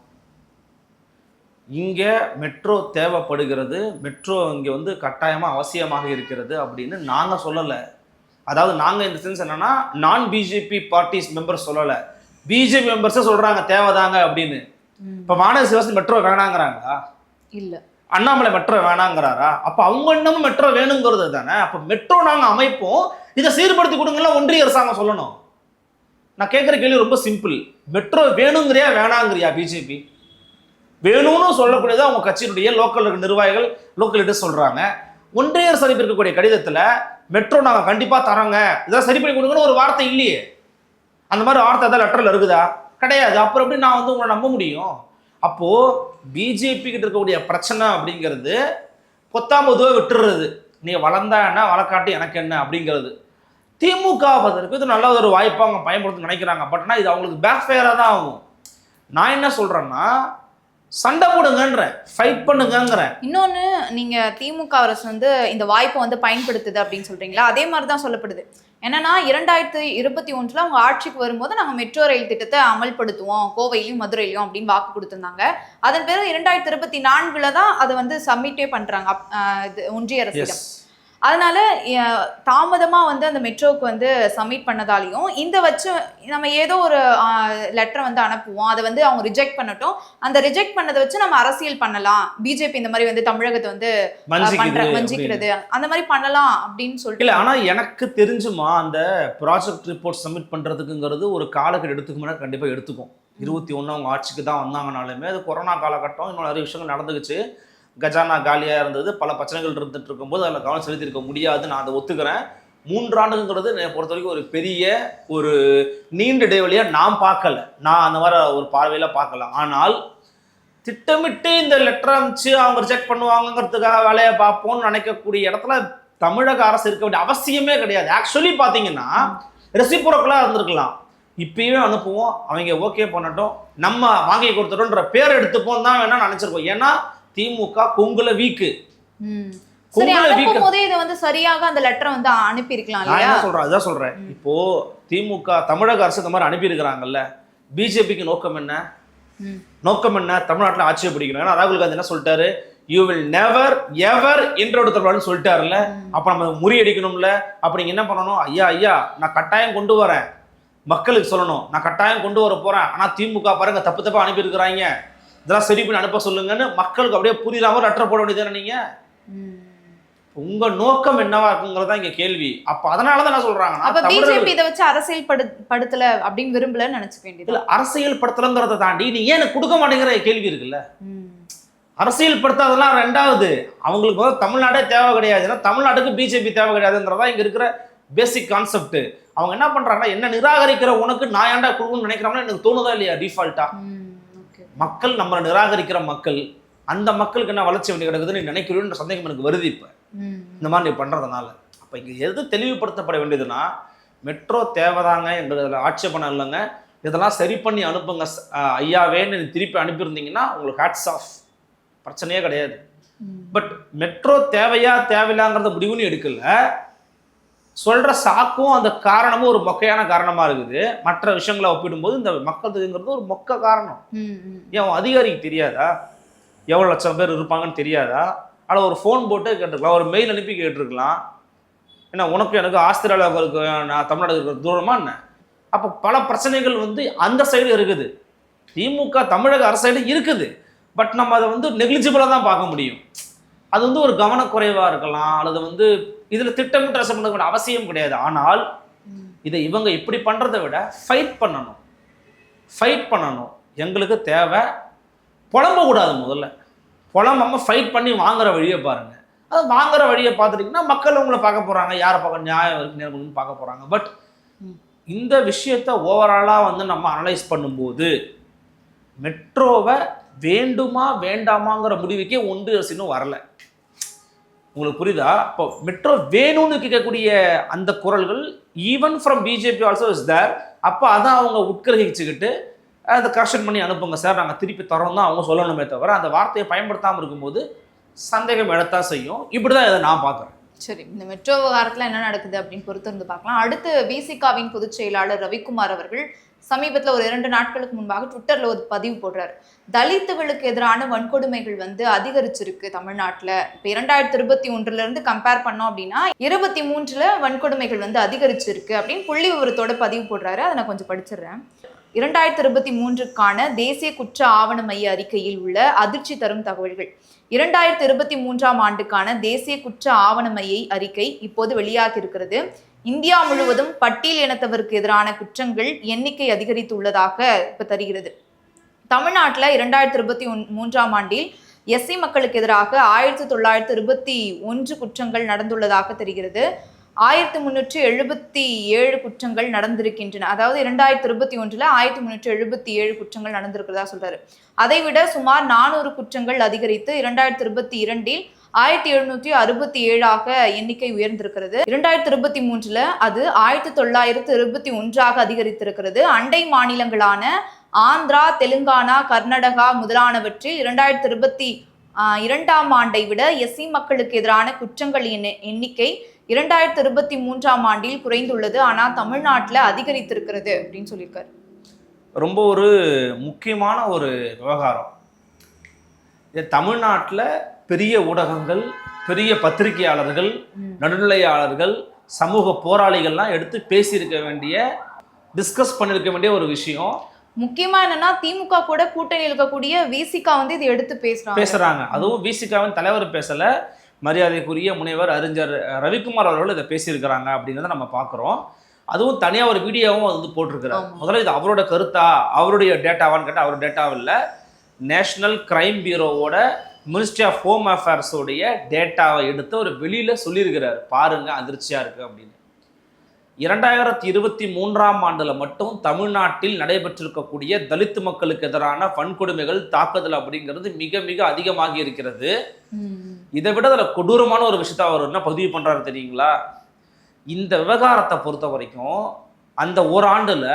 Speaker 1: இங்க மெட்ரோ தேவைப்படுகிறது, மெட்ரோ இங்க வந்து கட்டாயமா அவசியமாக இருக்கிறது அப்படின்னு நாங்க சொல்லல. அதாவது நாங்க இந்த சென்ஸ் என்னன்னா நான் பிஜேபி பார்ட்டிஸ் மெம்பர்ஸ் சொல்லல, பிஜேபி மெம்பர்ஸே சொல்றாங்க தேவைதாங்க அப்படின்னு. இப்ப மாநகர சிவாசி மெட்ரோ வேணாங்கிறாங்களா?
Speaker 2: இல்ல.
Speaker 1: அண்ணாமலை மெட்ரோ வேணாங்கிறாரா? அப்ப அவங்க இன்னமும் மெட்ரோ வேணுங்கிறது தானே. அப்ப மெட்ரோ நாங்க அமைப்போம், இதை சீர்படுத்தி கொடுங்கல ஒன்றிய அரசாங்கம் சொல்லணும். நான் கேட்குற கேள்வி ரொம்ப சிம்பிள். மெட்ரோ வேணுங்கிறியா வேணாங்கிறியா? பிஜேபி வேணும்னு சொல்லக்கூடியது அவங்க கட்சியினுடைய லோக்கல் நிர்வாகிகள், லோக்கல் லீடர்ஸ் சொல்றாங்க. ஒன்றிய அரசு அனுப்பி இருக்கக்கூடிய கடிதத்துல மெட்ரோ நாங்க கண்டிப்பா தரோங்க, இதெல்லாம் சரி பண்ணி கொடுங்கன்னு ஒரு வார்த்தை இல்லையே. அந்த மாதிரி வார்த்தை ஏதாவது லெட்டர்ல இருக்குதா? கிடையாது. அப்புறம் எப்படி நான் வந்து உங்களை நம்ப முடியும்? அப்போ பிஜேபி கிட்ட இருக்கக்கூடிய பிரச்சனை அப்படிங்கிறது பொத்தாமதுவா விட்டுறது, நீ வளர்ந்தா என்ன வளர்க்காட்டி எனக்கு என்ன அப்படிங்கிறது. திமுக இது நல்ல ஒரு வாய்ப்பா அவங்க பயன்படுத்த நினைக்கிறாங்க. பட் ஆனால் இது அவங்களுக்கு பேக் ஃபயரா தான் ஆகும். நான் என்ன சொல்றேன்னா சண்டை போடுங்கன்றேன், ஃபைட் பண்ணுங்கங்கிறேன்.
Speaker 2: இன்னொன்னு, நீங்க திமுக அரசு வந்து இந்த வாய்ப்பை வந்து பயன்படுத்துது அப்படின்னு சொல்றீங்களா? அதே மாதிரி தான் சொல்லப்படுது. என்னன்னா 2021 அவங்க ஆட்சிக்கு வரும்போது நாங்க மெட்ரோ ரயில் திட்டத்தை அமல்படுத்துவோம் கோவையிலும் மதுரையிலும் அப்படின்னு வாக்கு கொடுத்திருந்தாங்க. அதன் பிறகு 2024 தான் அதை வந்து சப்மிட்டே பண்றாங்க ஒன்றிய அரசிடம். அதனால தாமதமா வந்து அந்த மெட்ரோவுக்கு வந்து சப்மிட் பண்ணதாலையும் இந்த வச்சு நம்ம ஏதோ ஒரு லெட்டரை வந்து அனுப்புவோம், அதை வந்து அவங்க ரிஜெக்ட் பண்ணட்டும், அந்த ரிஜெக்ட் பண்ணதை வச்சு நம்ம அரசியல் பண்ணலாம், பிஜேபி இந்த மாதிரி வந்து தமிழகத்தை வந்து வஞ்சிக்கிறது அந்த மாதிரி பண்ணலாம் அப்படின்னு சொல்லிட்டு.
Speaker 1: இல்ல, ஆனா எனக்கு தெரிஞ்சுமா அந்த ப்ராஜெக்ட் ரிப்போர்ட் சப்மிட் பண்றதுக்குங்கிறது ஒரு காலக்கெடு எடுத்துக்குமே, கண்டிப்பா எடுத்துக்கும். 21 அவங்க ஆட்சிக்கு தான் வந்தாங்கனாலுமே அது கொரோனா காலகட்டம், இன்னும் நிறைய விஷயங்கள் நடந்துக்குச்சு, கஜானா காலியாக இருந்தது, பல பிரச்சனைகள் இருந்துட்டு இருக்கும்போது அதில் கவனம் செலுத்தியிருக்க முடியாது, நான் அதை ஒத்துக்கிறேன். 3 ஆண்டுங்கிறது என்னை பொறுத்த வரைக்கும் ஒரு பெரிய ஒரு நீண்ட இடைவெளியாக நான் பார்க்கல, நான் அந்த மாதிரி ஒரு பார்வையில் பார்க்கல. ஆனால் திட்டமிட்டு இந்த லெட்டர் அமைச்சு அவங்க ரிஜெக்ட் பண்ணுவாங்கிறதுக்காக வேலையை பார்ப்போம்னு நினைக்கக்கூடிய இடத்துல தமிழக அரசு இருக்க வேண்டிய அவசியமே கிடையாது. ஆக்சுவலி பார்த்தீங்கன்னா ரெசிப்ரோக்கலாக இருந்திருக்கலாம். இப்பயே அனுப்புவோம், அவங்க ஓகே பண்ணட்டும், நம்ம வாங்கி கொடுத்துட்டோன்ற பேர் எடுத்துப்போம் தான் வேணா நினைச்சிருக்கோம். ஏன்னா திமுக கொங்குல வீக்கு.
Speaker 2: இதை வந்து சரியாக அந்த லெட்டரை வந்து அனுப்பி இருக்கலாம்.
Speaker 1: நான் என்ன சொல்றேன், அதான் சொல்றேன். இப்போ திமுக தமிழக அரசு இந்த மாதிரி அனுப்பி இருக்கிறாங்கல்ல, பிஜேபிக்கு நோக்கம் என்ன? நோக்கம் என்ன? தமிழ்நாட்டில் ஆட்சியை பிடிக்கணும். ஏன்னா ராகுல் காந்தி என்ன சொல்லிட்டாரு, யூ வில் நெவர் எவர் இன்ட்ரோடுத்தர்வான்னு சொல்லிட்டாருல்ல. அப்ப நம்ம முறியடிக்கணும்ல. அப்ப நீங்க என்ன பண்ணணும், ஐயா நான் கட்டாயம் கொண்டு வரேன், மக்களுக்கு சொல்லணும், நான் கட்டாயம் கொண்டு வர போறேன், ஆனா திமுக பாருங்க தப்பு அனுப்பி இருக்கிறாங்க, இதெல்லாம் சரி பண்ணி அனுப்ப சொல்லுங்கன்னு மக்களுக்கு அப்படியே புரியாம லெட்டர் போட வேண்டியதானே நீங்க? உங்க நோக்கம் என்னவா இருக்குங்கிறதா இங்க கேள்வி. அப்ப அதனாலதான் நான் சொல்றாங்கன்னா
Speaker 2: பிஜேபி இதை வச்சு அரசியல் படுத்தல அப்படின்னு விரும்பல நினைச்சுக்க வேண்டியது.
Speaker 1: இல்ல, அரசியல் படுத்தலங்கிறத தாண்டி நீ ஏன் கொடுக்க மாட்டேங்கிற கேள்வி இருக்குல்ல. அரசியல் படுத்தாதெல்லாம் ரெண்டாவது, அவங்களுக்கு வந்து தமிழ்நாடே தேவை கிடையாது, தமிழ்நாட்டுக்கு பிஜேபி தேவை கிடையாதுங்கிறதா இங்க இருக்கிற பேசிக் கான்செப்ட். அவங்க என்ன பண்றாங்கன்னா என்ன நிராகரிக்கிற உனக்கு நான் ஏன்டா கொடுக்கணும்னு நினைக்கிறாங்கன்னா எனக்கு தோணுதா இல்லையா? டிஃபால்ட்டா மக்கள் நம்மளை நிராகரிக்கிற மக்கள், அந்த மக்களுக்கு என்ன வளர்ச்சி வேண்டி கிடக்குதுன்னு நீ நினைக்கிறேன்ற சந்தேகம் எனக்கு வருது இப்ப இந்த மாதிரி நீ பண்றதுனால. அப்ப இங்க எது தெளிவுபடுத்தப்பட வேண்டியதுன்னா மெட்ரோ தேவைதாங்க என்ற ஆட்சேபணம் இல்லைங்க, இதெல்லாம் சரி பண்ணி அனுப்புங்க ஐயாவேன்னு திருப்பி அனுப்பியிருந்தீங்கன்னா உங்களுக்கு ஹேட்ஸ் ஆஃப், பிரச்சனையே கிடையாது. பட் மெட்ரோ தேவையா தேவையில்லாங்கிறத முடிவுன்னு எடுக்கல, சொல்ற சாக்கும் அந்த காரணமும் ஒரு மொக்கையான காரணமா இருக்குது. மற்ற விஷயங்களை ஒப்பிடும்போது இந்த மக்கள் தொகைங்கிறது ஒரு மொக்க காரணம். ஏன் அதிகாரிக்கு தெரியாதா எவ்வளவு லட்சம் பேர் இருப்பாங்கன்னு தெரியாதா? ஆனா ஒரு ஃபோன் போட்டு கேட்டிருக்கலாம், ஒரு மெயில் அனுப்பி கேட்டிருக்கலாம். ஏன்னா உனக்கு எனக்கு ஆஸ்திரேலியாவுக்கு நான் தமிழ்நாடு இருக்கிற தூரமா என்ன? அப்போ பல பிரச்சனைகள் அந்த சைடு இருக்குது. திமுக தமிழக அரசு இருக்குது. பட் நம்ம அதை நெக்லிஜிபிளாக தான் பார்க்க முடியும். அது ஒரு கவனக்குறைவாக இருக்கலாம், அல்லது இதில் திட்டமிட்டு அரசு பண்ண அவசியம் கிடையாது. ஆனால் இதை இவங்க இப்படி பண்ணுறதை விட ஃபைட் பண்ணணும். எங்களுக்கு தேவை புலம்பக்கூடாது. முதல்ல புலம்பாம ஃபைட் பண்ணி வாங்குற வழியை பாருங்க. அது வாங்குற வழியை பார்த்துட்டிங்கன்னா மக்கள் உங்களை பார்க்க போகிறாங்க, யாரை பார்க்க நியாயம் இருக்கு நேர்மைன்னு பார்க்க போகிறாங்க. பட் இந்த விஷயத்தை ஓவராலாக நம்ம அனலைஸ் பண்ணும்போது மெட்ரோவை வேண்டுமா வேண்டாமாங்கிற முடிவுக்கே ஒன்றிய அரசு இன்னும் வரல. உங்களுக்கு புரியுதா? இப்போ மெட்ரோ வேணும்னு கேட்கக்கூடிய அந்த குரல்கள் even from BJP also is there. அப்போ அதான் அவங்க உட்கிரகிச்சுக்கிட்டு அதை கரெக்ஷன் பண்ணி அனுப்புங்க சார், நாங்கள் திருப்பி தரோம் தான் அவங்க சொல்லணுமே தவிர அந்த வார்த்தையை பயன்படுத்தாமல் இருக்கும்போது சந்தேகம் எழத்தான் செய்யும். இப்படி தான் இதை நான் பார்க்குறேன்.
Speaker 2: சரி, இந்த மெட்ரோ விவகாரத்தில் என்ன நடக்குது அப்படின்னு பொறுத்து இருந்து பார்க்கலாம். அடுத்து விசிகாவின் பொதுச் செயலாளர் ரவிக்குமார் அவர்கள் சமீபத்தில் ஒரு 2 நாட்களுக்கு முன்பாக ட்விட்டர்ல ஒரு பதிவு போடுறாரு. தலித்துகளுக்கு எதிரான வன்கொடுமைகள் அதிகரிச்சிருக்கு தமிழ்நாட்டில். இப்போ 2021 இருந்து கம்பேர் பண்ணோம் அப்படின்னா 23 வன்கொடுமைகள் அதிகரிச்சிருக்கு அப்படின்னு புள்ளி விவரத்தோட பதிவு போடுறாரு. அதை நான் கொஞ்சம் படிச்சிடுறேன். 2023க்கான தேசிய குற்ற ஆவண மைய அறிக்கையில் உள்ள அதிர்ச்சி தரும் தகவல்கள். 2023ஆம் ஆண்டுக்கான தேசிய குற்ற ஆவண மைய அறிக்கை இப்போது வெளியாகி இருக்கிறது. இந்தியா முழுவதும் பட்டியல் இனத்தவருக்கு எதிரான குற்றங்கள் எண்ணிக்கை அதிகரித்துள்ளதாக இப்ப தருகிறது. தமிழ்நாட்டில் 2023ஆம் ஆண்டில் எஸ்சி மக்களுக்கு எதிராக 1921 குற்றங்கள் நடந்துள்ளதாக தெரிகிறது. 1377 குற்றங்கள் நடந்திருக்கின்றன. அதாவது 2021 1377 குற்றங்கள் நடந்திருக்கிறதா சொல்றாரு. அதைவிட சுமார் 400 குற்றங்கள் அதிகரித்து 2022 1767 எண்ணிக்கை உயர்ந்திருக்கிறது. 2023 அது 1921 அதிகரித்திருக்கிறது. அண்டை மாநிலங்களான ஆந்திரா, தெலுங்கானா, கர்நாடகா முதலானவற்றில் 2022ஆம் ஆண்டை விட எஸ்சி மக்களுக்கு எதிரான குற்றங்கள் எண்ணிக்கை 2023ஆம் ஆண்டில் குறைந்துள்ளது. ஆனால் தமிழ்நாட்டில் அதிகரித்திருக்கிறது அப்படின்னு சொல்லியிருக்காரு.
Speaker 1: ரொம்ப ஒரு முக்கியமான ஒரு விவகாரம். தமிழ்நாட்டில் பெரிய ஊடகங்கள், பெரிய பத்திரிகையாளர்கள், நடுநிலையாளர்கள், சமூக போராளிகள்லாம் எடுத்து பேசியிருக்க வேண்டிய, டிஸ்கஸ் பண்ணியிருக்க வேண்டிய ஒரு விஷயம்.
Speaker 2: முக்கியமா என்னன்னா திமுக கூட கூட்டணி இருக்கக்கூடிய விசிகா இதை எடுத்து பேசுறாங்க.
Speaker 1: அதுவும் விசிகாவின் தலைவர் பேசல, மரியாதைக்குரிய முனைவர் அறிஞர் ரவிக்குமார் அவர்கள் இதை பேசியிருக்கிறாங்க அப்படிங்கிறத நம்ம பார்க்குறோம். அதுவும் தனியாக ஒரு வீடியோவும் போட்டிருக்கிறார். முதல்ல இது அவரோட கருத்தா, அவருடைய டேட்டாவான்னு கேட்டால் அவர் டேட்டாவும் இல்லை, நேஷனல் கிரைம் பியூரோவோட மினிஸ்ட்ரி ஆஃப் ஹோம் அஃபேர்ஸோடைய டேட்டாவை எடுத்து ஒரு வெளியில் சொல்லியிருக்கிறார். பாருங்க, அதிர்ச்சியாக இருக்குது அப்படின்னு. 2023ஆம் ஆண்டில் மட்டும் தமிழ்நாட்டில் நடைபெற்றிருக்கக்கூடிய தலித்து மக்களுக்கு எதிரான வன்கொடுமைகள், தாக்குதல் அப்படிங்கிறது மிக மிக அதிகமாகி இருக்கிறது. இதை விட அதில் கொடூரமான ஒரு விஷயத்த அவர் என்ன பதிவு பண்ணுறாரு தெரியுங்களா? இந்த விவகாரத்தை பொறுத்த வரைக்கும் அந்த ஓராண்டில்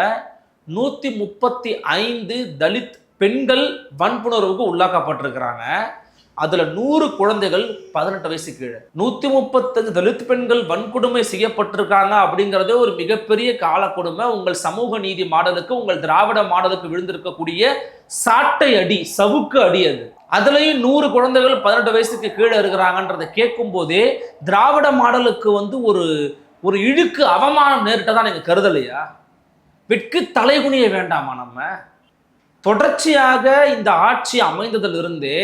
Speaker 1: 135 தலித் பெண்கள் வன்புணர்வுக்கு உள்ளாக்கப்பட்டிருக்கிறாங்க. அதுல 100 குழந்தைகள் 18 வயசு கீழே. 135 தலித் பெண்கள் வன்கொடுமை செய்யப்பட்டிருக்காங்க அப்படிங்கிறதே ஒரு மிகப்பெரிய கால கொடுமை. உங்கள் சமூக நீதி மாடலுக்கு, உங்கள் திராவிட மாடலுக்கு விழுந்திருக்கக்கூடிய சாட்டை அடி, சவுக்கு அடி. அதுலயும் 100 குழந்தைகள் 18 வயசுக்கு கீழே இருக்கிறாங்கன்றதை கேட்கும் போதே திராவிட மாடலுக்கு ஒரு இழுக்கு அவமானம் நேரிட்டதான் நீங்க கருதலையா? வெட்கு தலைகுனிய வேண்டாமா? நம்ம தொடர்ச்சியாக இந்த ஆட்சி அமைந்ததிலிருந்தே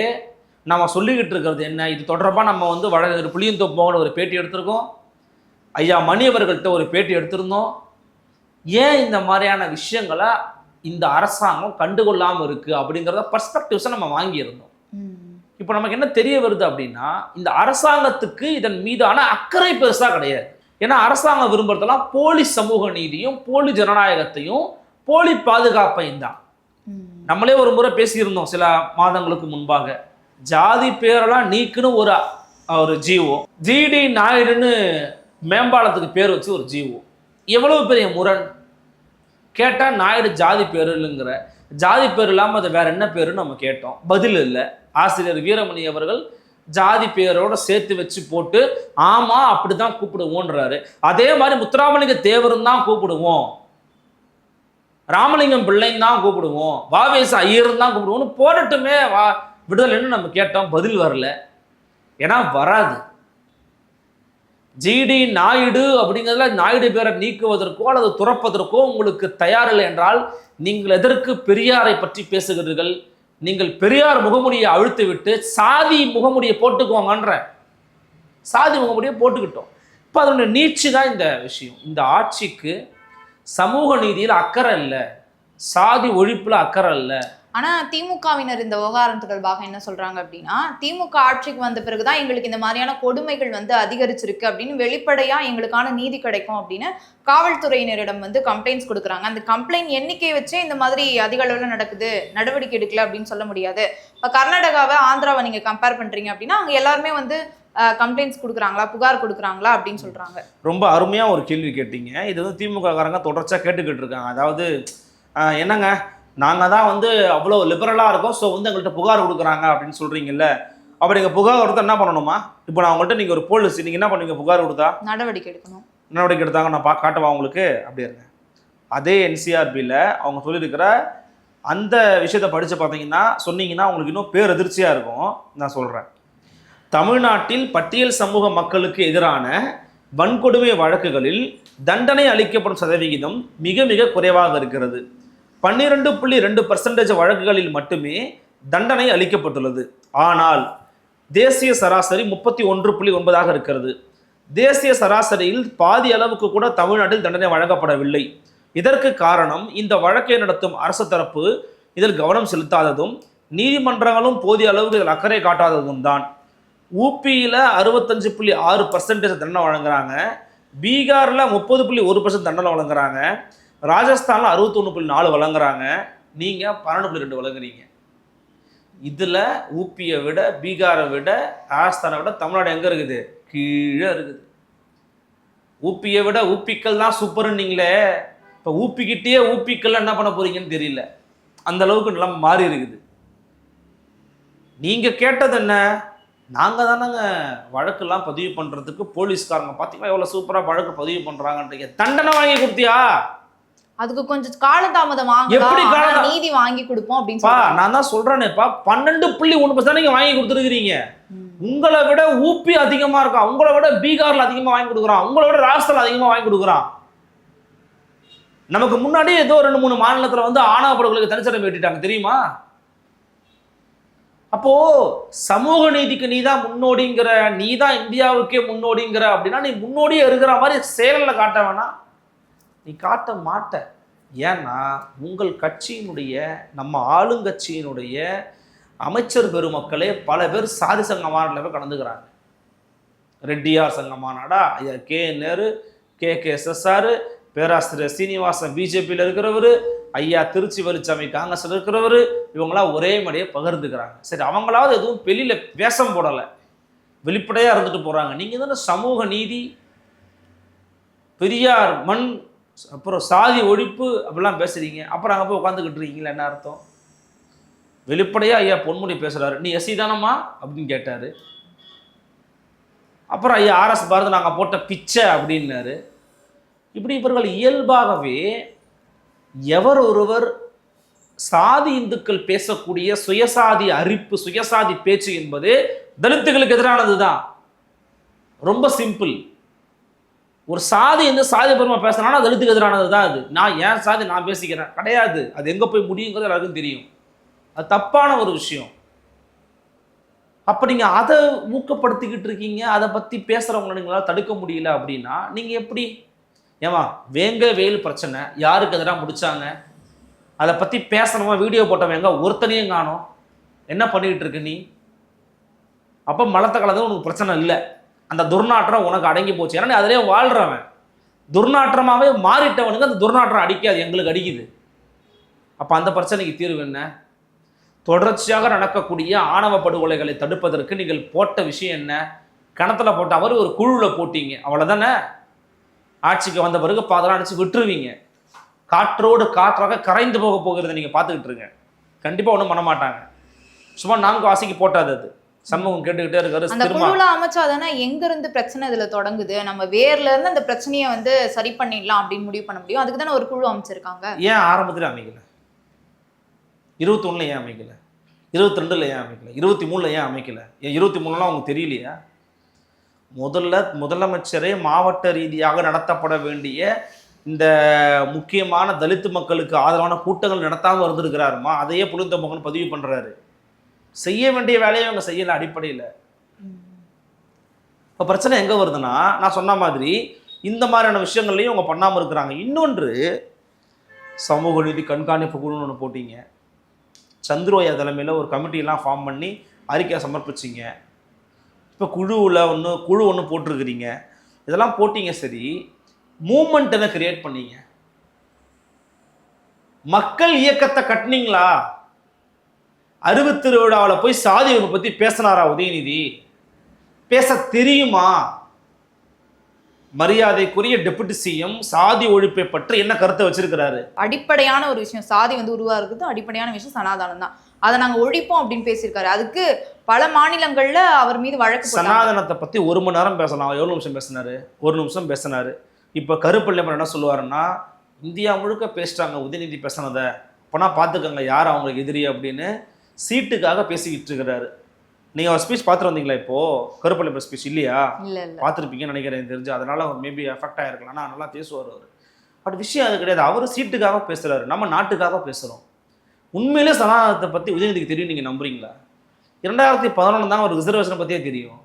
Speaker 1: நம்ம சொல்லிக்கிட்டு இருக்கிறது என்ன? இது தொடர்பாக நம்ம வழக்கறிஞர் புளியந்தோப்போட ஒரு பேட்டி எடுத்திருக்கோம், ஐயா மணி அவர்கள்ட்ட ஒரு பேட்டி எடுத்திருந்தோம். ஏன் இந்த மாதிரியான விஷயங்களை இந்த அரசாங்கம் கண்டுகொள்ளாமல் இருக்கு அப்படிங்கிறத பர்ஸ்பெக்டிவ்ஸை நம்ம வாங்கியிருந்தோம். இப்போ நமக்கு என்ன தெரிய வருது அப்படின்னா, இந்த அரசாங்கத்துக்கு இதன் மீதான அக்கறை பெருசாக கிடையாது. ஏன்னா அரசாங்கம் விரும்புறதெல்லாம் போலி சமூக நீதியும், போலி ஜனநாயகத்தையும், போலி பாதுகாப்பையும் தான். நம்மளே ஒரு முறை பேசியிருந்தோம் சில மாதங்களுக்கு முன்பாக. ஜாதி பேரெல்லாம் நீக்குன்னு ஒரு ஜீவோ, ஜிடி நாயுடுன்னு மேம்பாலத்துக்கு பேர் வச்சு ஒரு ஜீவோ. எவ்வளவு பெரிய முரண்! கேட்டால் நாயுடு ஜாதி பேர் இல்லைங்கிற, ஜாதி பேர் இல்லாமல் அது வேற என்ன பேருன்னு நம்ம கேட்டோம், பதில் இல்லை. ஆசிரியர் வீரமணி அவர்கள் ஜாதி பேரோட சேர்த்து வச்சு போட்டு ஆமா அப்படிதான் கூப்பிடுவோன்றாரு. அதே மாதிரி முத்துராமலிங்க தேவரும் தான் கூப்பிடுவோம், ராமலிங்கம் பிள்ளைன்னு தான் கூப்பிடுவோம், வாவேசு ஐயரும் தான் கூப்பிடுவோம்னு போடட்டுமே விடுதலைன்னு நம்ம கேட்டோம், பதில் வரல. ஏன்னா வராது. ஜிடி நாயுடு அப்படிங்கிறதுல நாயுடு பேரை நீக்குவதற்கோ அல்லது துறப்பதற்கோ உங்களுக்கு தயாரில்லை என்றால் நீங்கள் எதற்கு பெரியாரை பற்றி பேசுகிறீர்கள்? நீங்கள் பெரியார் முகமுடியை அழுத்து விட்டு சாதி முகமுடியை போட்டுக்குவாங்கன்ற, சாதி முகமுடியை போட்டுக்கிட்டோம். இப்போ அதனுடைய நீட்சி தான் இந்த விஷயம். இந்த ஆட்சிக்கு சமூக நீதியில் அக்கறை இல்லை, சாதி ஒழிப்புல அக்கறை இல்லை.
Speaker 2: ஆனா திமுகவினர் இந்த விவகாரம் தொடர்பாக என்ன சொல்றாங்க அப்படின்னா, திமுக ஆட்சிக்கு வந்த பிறகுதான் எங்களுக்கு இந்த மாதிரியான கொடுமைகள் அதிகரிச்சிருக்கு அப்படின்னு வெளிப்படையா எங்களுக்கான நீதி கிடைக்கும் அப்படின்னு காவல்துறையினரிடம் கம்ப்ளைண்ட்ஸ் கொடுக்குறாங்க. அந்த கம்ப்ளைண்ட் எண்ணிக்கை வச்சே இந்த மாதிரி அதிக அளவில் நடக்குது, நடவடிக்கை எடுக்கல அப்படின்னு சொல்ல முடியாது. இப்போ கர்நாடகாவை ஆந்திராவை நீங்க கம்பேர் பண்றீங்க அப்படின்னா அங்க எல்லாருமே கம்ப்ளைண்ட்ஸ் கொடுக்குறாங்களா, புகார் கொடுக்குறாங்களா அப்படின்னு சொல்றாங்க. ரொம்ப
Speaker 1: அருமையா ஒரு கேள்வி கேட்டீங்க. இது திமுக காரங்க தொடர்ச்சியா கேட்டுக்கிட்டு இருக்காங்க. அதாவது என்னங்க நாங்கள் தான் அவ்வளோ லிபரலாக இருக்கோம், ஸோ எங்கள்கிட்ட புகார் கொடுக்குறாங்க அப்படின்னு சொல்கிறீங்கல்ல. அப்போ நீங்கள் புகார் கொடுத்தா என்ன பண்ணணுமா? இப்போ நான் உங்கள்கிட்ட நீங்கள் ஒரு போலீஸ், நீங்கள் என்ன பண்ணுவீங்க? புகார் கொடுத்தா
Speaker 2: நடவடிக்கை எடுக்கணும்.
Speaker 1: நடவடிக்கை எடுத்தாங்க நான் காட்டுவா உங்களுக்கு அப்படியே இருங்க. அதே என்சிஆர்பியில் அவங்க சொல்லியிருக்கிற அந்த விஷயத்தை படித்து பார்த்தீங்கன்னா சொன்னீங்கன்னா உங்களுக்கு இன்னும் பேரதிர்ச்சியாக இருக்கும். நான் சொல்கிறேன், தமிழ்நாட்டில் பட்டியல் சமூக மக்களுக்கு எதிரான வன்கொடுமை வழக்குகளில் தண்டனை அளிக்கப்படும் சதவிகிதம் மிக மிக குறைவாக இருக்கிறது. 12.2% வழக்குகளில் மட்டுமே தண்டனை அளிக்கப்பட்டுள்ளது. ஆனால் தேசிய சராசரி 31.9 இருக்கிறது. தேசிய சராசரியில் பாதி அளவுக்கு கூட தமிழ்நாட்டில் தண்டனை வழங்கப்படவில்லை. இதற்கு காரணம் இந்த வழக்கை நடத்தும் அரசு தரப்பு இதில் கவனம் செலுத்தாததும் நீதிமன்றங்களும் போதிய அளவுக்கு இதில் அக்கறை காட்டாததும் தான். ஊபியில் 65.6% தண்டனை வழங்குறாங்க, பீகாரில் 30.1% தண்டனை வழங்குறாங்க, ராஜஸ்தானில் 61.4 வழங்குறாங்க, நீங்கள் 12.2 வழங்குறீங்க. இதில் ஊபியை விட, பீகாரை விட, ராஜஸ்தானை விட தமிழ்நாடு எங்கே இருக்குது? கீழே இருக்குது. ஊபியை விட ஊப்பிக்கள் தான் சூப்பர்ன்னு நீங்களே, இப்போ ஊப்பிக்கிட்டே ஊப்பிக்கள்லாம் என்ன பண்ண போறீங்கன்னு தெரியல, அந்த அளவுக்கு நிலைமை மாறி இருக்குது. நீங்கள் கேட்டது என்ன? நாங்கள் தானேங்க வழக்கெல்லாம் பதிவு பண்ணுறதுக்கு போலீஸ்காரங்க பார்த்தீங்கன்னா எவ்வளோ சூப்பராக வழக்கு பதிவு பண்ணுறாங்கன்றீங்க. தண்டனை வாங்கி கொடுத்தியா? அதுக்கு கொஞ்சம் காலதாமதம் வாங்க, நீதி வாங்கி கொடுப்போம் அப்படின்னு நான் தான் சொல்றேனேப்பா. 12.1% நீங்க வாங்கி கொடுத்துருக்கீங்க. உங்களை விட ஊபி அதிகமா இருக்கான், உங்களை விட பீகார்ல அதிகமா வாங்கி கொடுக்குறான், உங்களை விட ராஜஸ்தான் அதிகமா வாங்கி கொடுக்குறான். நமக்கு முன்னாடி ஏதோ 2-3 மாநிலத்துல ஆணவ படுகொலைக்கு தனிச்சட்டம் வெட்டிட்டாங்க தெரியுமா? அப்போ சமூக நீதிக்கு நீ தான் முன்னோடிங்கிற, நீ தான் இந்தியாவுக்கே முன்னோடிங்கிற அப்படின்னா நீ முன்னோடியே இருக்கிற மாதிரி செயல்ல காட்ட வேணாம். நீ காட்ட மாட்ட. ஏன்னா உங்கள் கட்சியினுடைய, நம்ம ஆளுங்கட்சியினுடைய அமைச்சர் பெருமக்களே பல பேர் சாதி சங்க மாநாட்டில் போய் கலந்துக்கிறாங்க. ரெட்டியார் சங்க மாநாடா, ஐயா கே நேரு, KKSSR, பேராசிரியர் சீனிவாசன் பிஜேபியில் இருக்கிறவர், ஐயா திருச்சி வெளிச்சாமி காங்கிரஸில் இருக்கிறவர், இவங்களாம் ஒரே மாதிரியே பகிர்ந்துக்கிறாங்க. சரி, அவங்களாவது எதுவும் வெளியில் வேஷம் போடலை, வெளிப்படையாக இருந்துட்டு போகிறாங்க. நீங்கள் தானே சமூக நீதி, பெரியார் மண், அப்புறம் சாதி ஒழிப்பு அப்படிலாம் பேசுறீங்க. அப்புறம் அங்கே போய் உட்காந்துக்கிட்டு இருக்கீங்களா? என்ன அர்த்தம்? வெளிப்படையாக ஐயா பொன்முடி பேசுகிறாரு, நீ எஸ்சி தானம்மா அப்படின்னு கேட்டார். அப்புறம் ஐயா RS பாரதி நாங்கள் போட்ட பிச்சை அப்படின்னாரு. இப்படி இவர்கள் இயல்பாகவே எவர் ஒருவர் சாதி இந்துக்கள் பேசக்கூடிய சுயசாதி அரிப்பு, சுயசாதி பேச்சு என்பது தலித்துகளுக்கு எதிரானது தான். ரொம்ப சிம்பிள். ஒரு சாதி சாதி பெருமை பேசுறானா தலித்துக்கு எதிரானது தான் அது. நான் ஏன் சாதி நான் பேசிக்கிறேன் கிடையாது. அது எங்கே போய் முடியுங்கிறது எல்லாருக்கும் தெரியும். அது தப்பான ஒரு விஷயம். அப்போ நீங்கள் அதை ஊக்கப்படுத்திக்கிட்டு இருக்கீங்க. அதை பற்றி பேசுகிறவங்களை நீங்களால் தடுக்க முடியல அப்படின்னா நீங்கள் எப்படி? ஏமா வேங்க வெயில் பிரச்சனை யாருக்கு எதிராக முடிச்சாங்க, அதை பற்றி பேசணுமா? வீடியோ போட்டவங்க ஒருத்தனையும் காணோம். என்ன பண்ணிக்கிட்டு இருக்கு நீ? அப்போ மலத்தை கலந்து உனக்கு பிரச்சனை இல்லை, அந்த துர்நாற்றம் உனக்கு அடங்கி போச்சு. ஏன்னா நீ அதிலே வாழ்கிறவன். துர்நாற்றமாகவே மாறிட்டவனுக்கு அந்த துர்நாற்றம் அடிக்காது, எங்களுக்கு அடிக்குது. அப்போ அந்த பிரச்சனைக்கு தீர்வு என்ன? தொடர்ச்சியாக நடக்கக்கூடிய ஆணவ படுகொலைகளை தடுப்பதற்கு நீங்கள் போட்ட விஷயம் என்ன? கணத்துல போட்ட அவர் ஒரு குழுவில் போட்டீங்க, அவ்வளோதானே. ஆட்சிக்கு வந்த பிறகு பாதெல்லாம் அடிச்சு விட்டுருவீங்க. காற்றோடு காற்றாக கரைந்து போக போகிறத நீங்கள் பார்த்துக்கிட்டு இருங்க. கண்டிப்பாக ஒன்றும் பண்ண மாட்டாங்க. சும்மா 4 ஆசைக்கு போட்டாது அது. சமூகம் கேட்டுக்கிட்டே இருக்காரு.
Speaker 2: அந்த குழுல அமைச்சாதானே எங்க இருந்து பிரச்சனை இதுல தொடங்குது, நம்ம வேர்ல இருந்து அந்த பிரச்சனையை வந்து சரி பண்ணிடலாம் அப்படின்னு முடிவு பண்ண முடியும். அதுக்கு தானே ஒரு குழு அமைச்சிருக்காங்க.
Speaker 1: ஏன் ஆரம்பத்துல அமைக்கல? 21ல ஏன் அமைக்கல? 22ல ஏன் அமைக்கல? 23ல ஏன் அமைக்கல? 23லாம் அவங்க தெரியலையா? முதலமைச்சரே மாவட்ட ரீதியாக நடத்தப்பட வேண்டிய இந்த முக்கியமான தலித்து மக்களுக்கு ஆதரவான கூட்டங்கள் நடத்தாமல் இருந்திருக்கிறாருமா, அதையே புலிந்த மகன் பதிவு பண்றாரு. செய்ய வேண்டிய வேலையை அவங்க செய்யல அடிப்படையில். இப்போ பிரச்சனை எங்க வருதுன்னா, நான் சொன்ன மாதிரி இந்த மாதிரியான விஷயங்கள்லையும் அவங்க பண்ணாமல் இருக்கிறாங்க. இன்னொன்று, சமூக நீதி கண்காணிப்பு குழுன்னு ஒன்று போட்டீங்க. சந்திரோயா தலைமையில் ஒரு கமிட்டியெல்லாம் ஃபார்ம் பண்ணி அறிக்கையை சமர்ப்பிச்சிங்க. இப்போ குழு ஒன்று போட்டிருக்கிறீங்க. இதெல்லாம் போட்டீங்க, சரி. மூமெண்ட் என்ன கிரியேட் பண்ணீங்க? மக்கள் இயக்கத்தை கட்டினீங்களா? திருவிழாவில் போய் சாதி ஒழிப்பை பற்றி பேசினாரா உதயநிதி? பேச தெரியுமா? மரியாதைக்குரிய டெபுட்டி சிஎம் சாதி ஒழிப்பை பற்றி என்ன கருத்தை வச்சிருக்கிறாரு?
Speaker 2: அடிப்படையான ஒரு விஷயம் சாதி வந்து உருவாகிறது, அடிப்படையான விஷயம் சனாதனம் தான். அதை நாங்க ஒழிப்போம் அப்படின்னு பேசியிருக்காரு. அதுக்கு பல மாநிலங்கள்ல அவர் மீது வழக்கு.
Speaker 1: சனாதனத்தை பத்தி 1 மணி நேரம் பேசலாம். எவ்வளவு நிமிஷம் பேசினாரு? 1 நிமிஷம் பேசினாரு. இப்ப கருப்பள்ளியப்பன் என்ன சொல்லுவாருன்னா, இந்தியா முழுக்க பேசிட்டாங்க உதயநிதி பேசினதை, அப்போனா பார்த்துக்கங்க யார் அவங்களுக்கு எதிரி அப்படின்னு சீட்டுக்காக பேசிக்கிட்டு இருக்கிறாரு. நீங்க ஒரு ஸ்பீச் பார்த்துட்டு வந்தீங்களா? இப்போ கருப்பள்ளியப்பன் ஸ்பீச் இல்லையா? பார்த்துருப்பீங்கன்னு நினைக்கிறேன் தெரிஞ்சு. அதனால அவர் மேபி எஃபெக்ட் ஆயிருக்கலாம். ஆனால் நல்லா பேசுவார் அவர். பட் விஷயம் அது கிடையாது. அவர் சீட்டுக்காக பேசுறாரு, நம்ம நாட்டுக்காக பேசுறோம். உண்மையிலே சனாதனத்தை பத்தி உதயநிதிக்கு தெரியும் நீங்க நம்புறீங்களா? 2011 தான் ஒரு ரிசர்வேஷனை பத்தியே தெரியும்.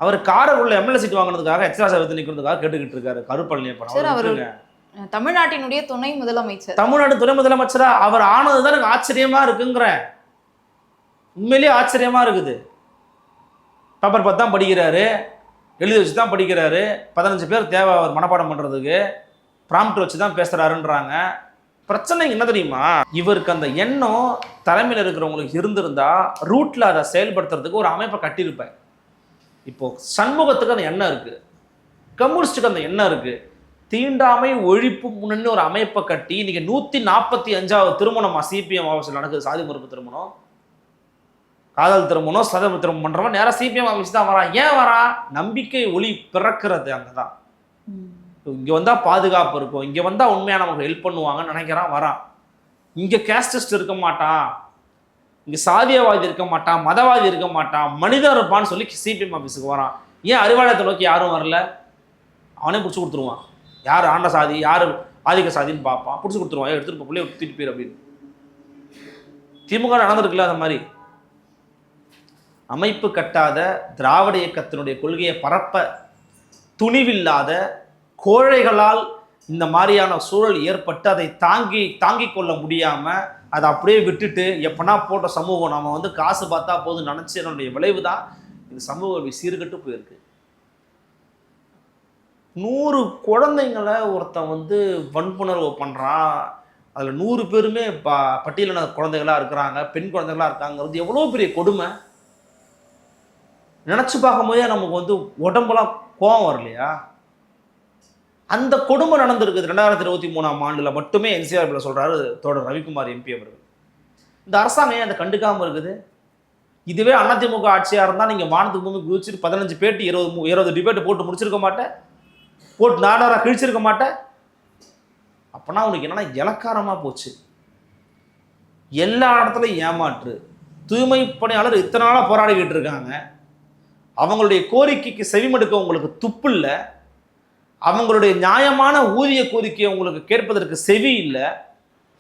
Speaker 1: அவர் காரக்குள்ள எம்எல்ஏ சீட் வாங்கினதுக்காக எக்ஸ்ட்ரா சர்வீஸ் நிற்கிறதுக்காக கேட்டுக்கிட்டு இருக்காரு கருப்பழனியப்பன்.
Speaker 2: தமிழ்நாட்டினுடைய துணை முதலமைச்சர்,
Speaker 1: தமிழ்நாடு துணை முதலமைச்சரா அவர் ஆனதுதான் எனக்கு ஆச்சரியமா இருக்குங்கிறேன். உண்மையிலேயே ஆச்சரியமா இருக்குது. பேப்பர் பார்த்து தான் படிக்கிறாரு, எழுதி வச்சு தான் படிக்கிறாரு. 15 பேர் தேவை அவர் மனப்பாடம் பண்றதுக்கு. ப்ராம்ப்ட் வச்சு தான் பேசுறாருன்றாங்க. பிரச்சனை என்ன தெரியுமா? இவருக்கு அந்த எண்ணம் தலைமையில் இருக்கிறவங்களுக்கு இருந்திருந்தா ரூட்ல அதை செயல்படுத்துறதுக்கு ஒரு அமைப்பை கட்டியிருப்பேன். இப்போ சண்முகத்துக்கு அந்த எண்ணம் இருக்கு, கம்யூனிஸ்டுக்கு அந்த எண்ணம் இருக்கு. தீண்டாமை ஒழிப்பு முன்னணி ஒரு அமைப்பை கட்டி இன்னைக்கு 145வது திருமணமா சிபிஎம் ஆஃபீஸில் நடக்குது. சாதி மறுப்பு திருமணம், காதல் திருமணம், சத திருமணம் பண்றவன் நேரம் சிபிஎம் ஆஃபீஸ் தான் வரான். ஏன் வரான்? நம்பிக்கை ஒளி பிறக்கிறது அங்கதான். இங்க வந்தா பாதுகாப்பு இருக்கும், இங்க வந்தா உண்மையா நமக்கு ஹெல்ப் பண்ணுவாங்கன்னு நினைக்கிறான், வரான். இங்க கேஸ்டிஸ்ட் இருக்க மாட்டான், இங்க சாதியவாதி இருக்க மாட்டான், மதவாதி இருக்க மாட்டான், மனிதன் இருப்பான்னு சொல்லி சிபிஎம் ஆஃபீஸுக்கு வரான். ஏன் அறிவாலயத்தை நோக்கி யாரும் வரல? அவனே பிடிச்சி கொடுத்துருவான். யார் ஆண்ட சாதி, யார் ஆதிக்க சாதின்னு பார்ப்பான், பிடிச்சி கொடுத்துருவான். எடுத்துட்டு பிள்ளைய தூக்கிட்டு போயிரு அப்படின்னு. திமுக நடந்திருக்குல்ல அந்த மாதிரி. அமைப்பு கட்டாத திராவிட இயக்கத்தினுடைய கொள்கையை பரப்ப துணிவில்லாத கோழைகளால் இந்த மாதிரியான சூழல் ஏற்பட்டு அதை தாங்கி கொள்ள முடியாம அதை அப்படியே விட்டுட்டு எப்பனா போட்ட சமூகம் நம்ம வந்து காசு பார்த்தா போதும் நினைச்சதனுடைய விளைவு தான் இந்த சமூக சீர்கட்டு போயிருக்கு. 100 குழந்தைங்களை ஒருத்தன் வந்து வன்புணர்வு பண்றான். அதுல 100 பேருமே பட்டியலின குழந்தைகளா இருக்கிறாங்க, பெண் குழந்தைகளா இருக்காங்கிறது எவ்வளவு பெரிய கொடுமை. நினைச்சு பார்க்கும் போதே நமக்கு வந்து உடம்பெல்லாம் கோவம் வரலையா? அந்த கொடுமை நடந்திருக்குது 2023ஆம் ஆண்டுல மட்டுமே. என்சிஆர் சொல்றாரு தோழர் ரவிக்குமார் எம்பி அவர்கள். இந்த அரசாங்கம் ஏன் அதை கண்டுக்காம இருக்குது? இதுவே அதிமுக ஆட்சியா இருந்தா நீங்க வானத்துக்கு பூமி குதிச்சுட்டு 15 பேட்டி 20 டிபேட் போட்டு முடிச்சிருக்க மாட்டேன், போட்டு நாடாரா கிழிச்சிருக்க மாட்டேன். அப்பனா உனக்கு என்னன்னா இலக்காரமா போச்சு. எல்லா இடத்துலையும் ஏமாற்று. தூய்மை பணியாளர் இத்தனை நாளா போராடிக்கிட்டு இருக்காங்க. அவங்களுடைய கோரிக்கைக்கு செவிமடுக்க உங்களுக்கு துப்பு இல்லை. அவங்களுடைய நியாயமான ஊதிய கோரிக்கையை உங்களுக்கு கேட்பதற்கு செவி இல்லை.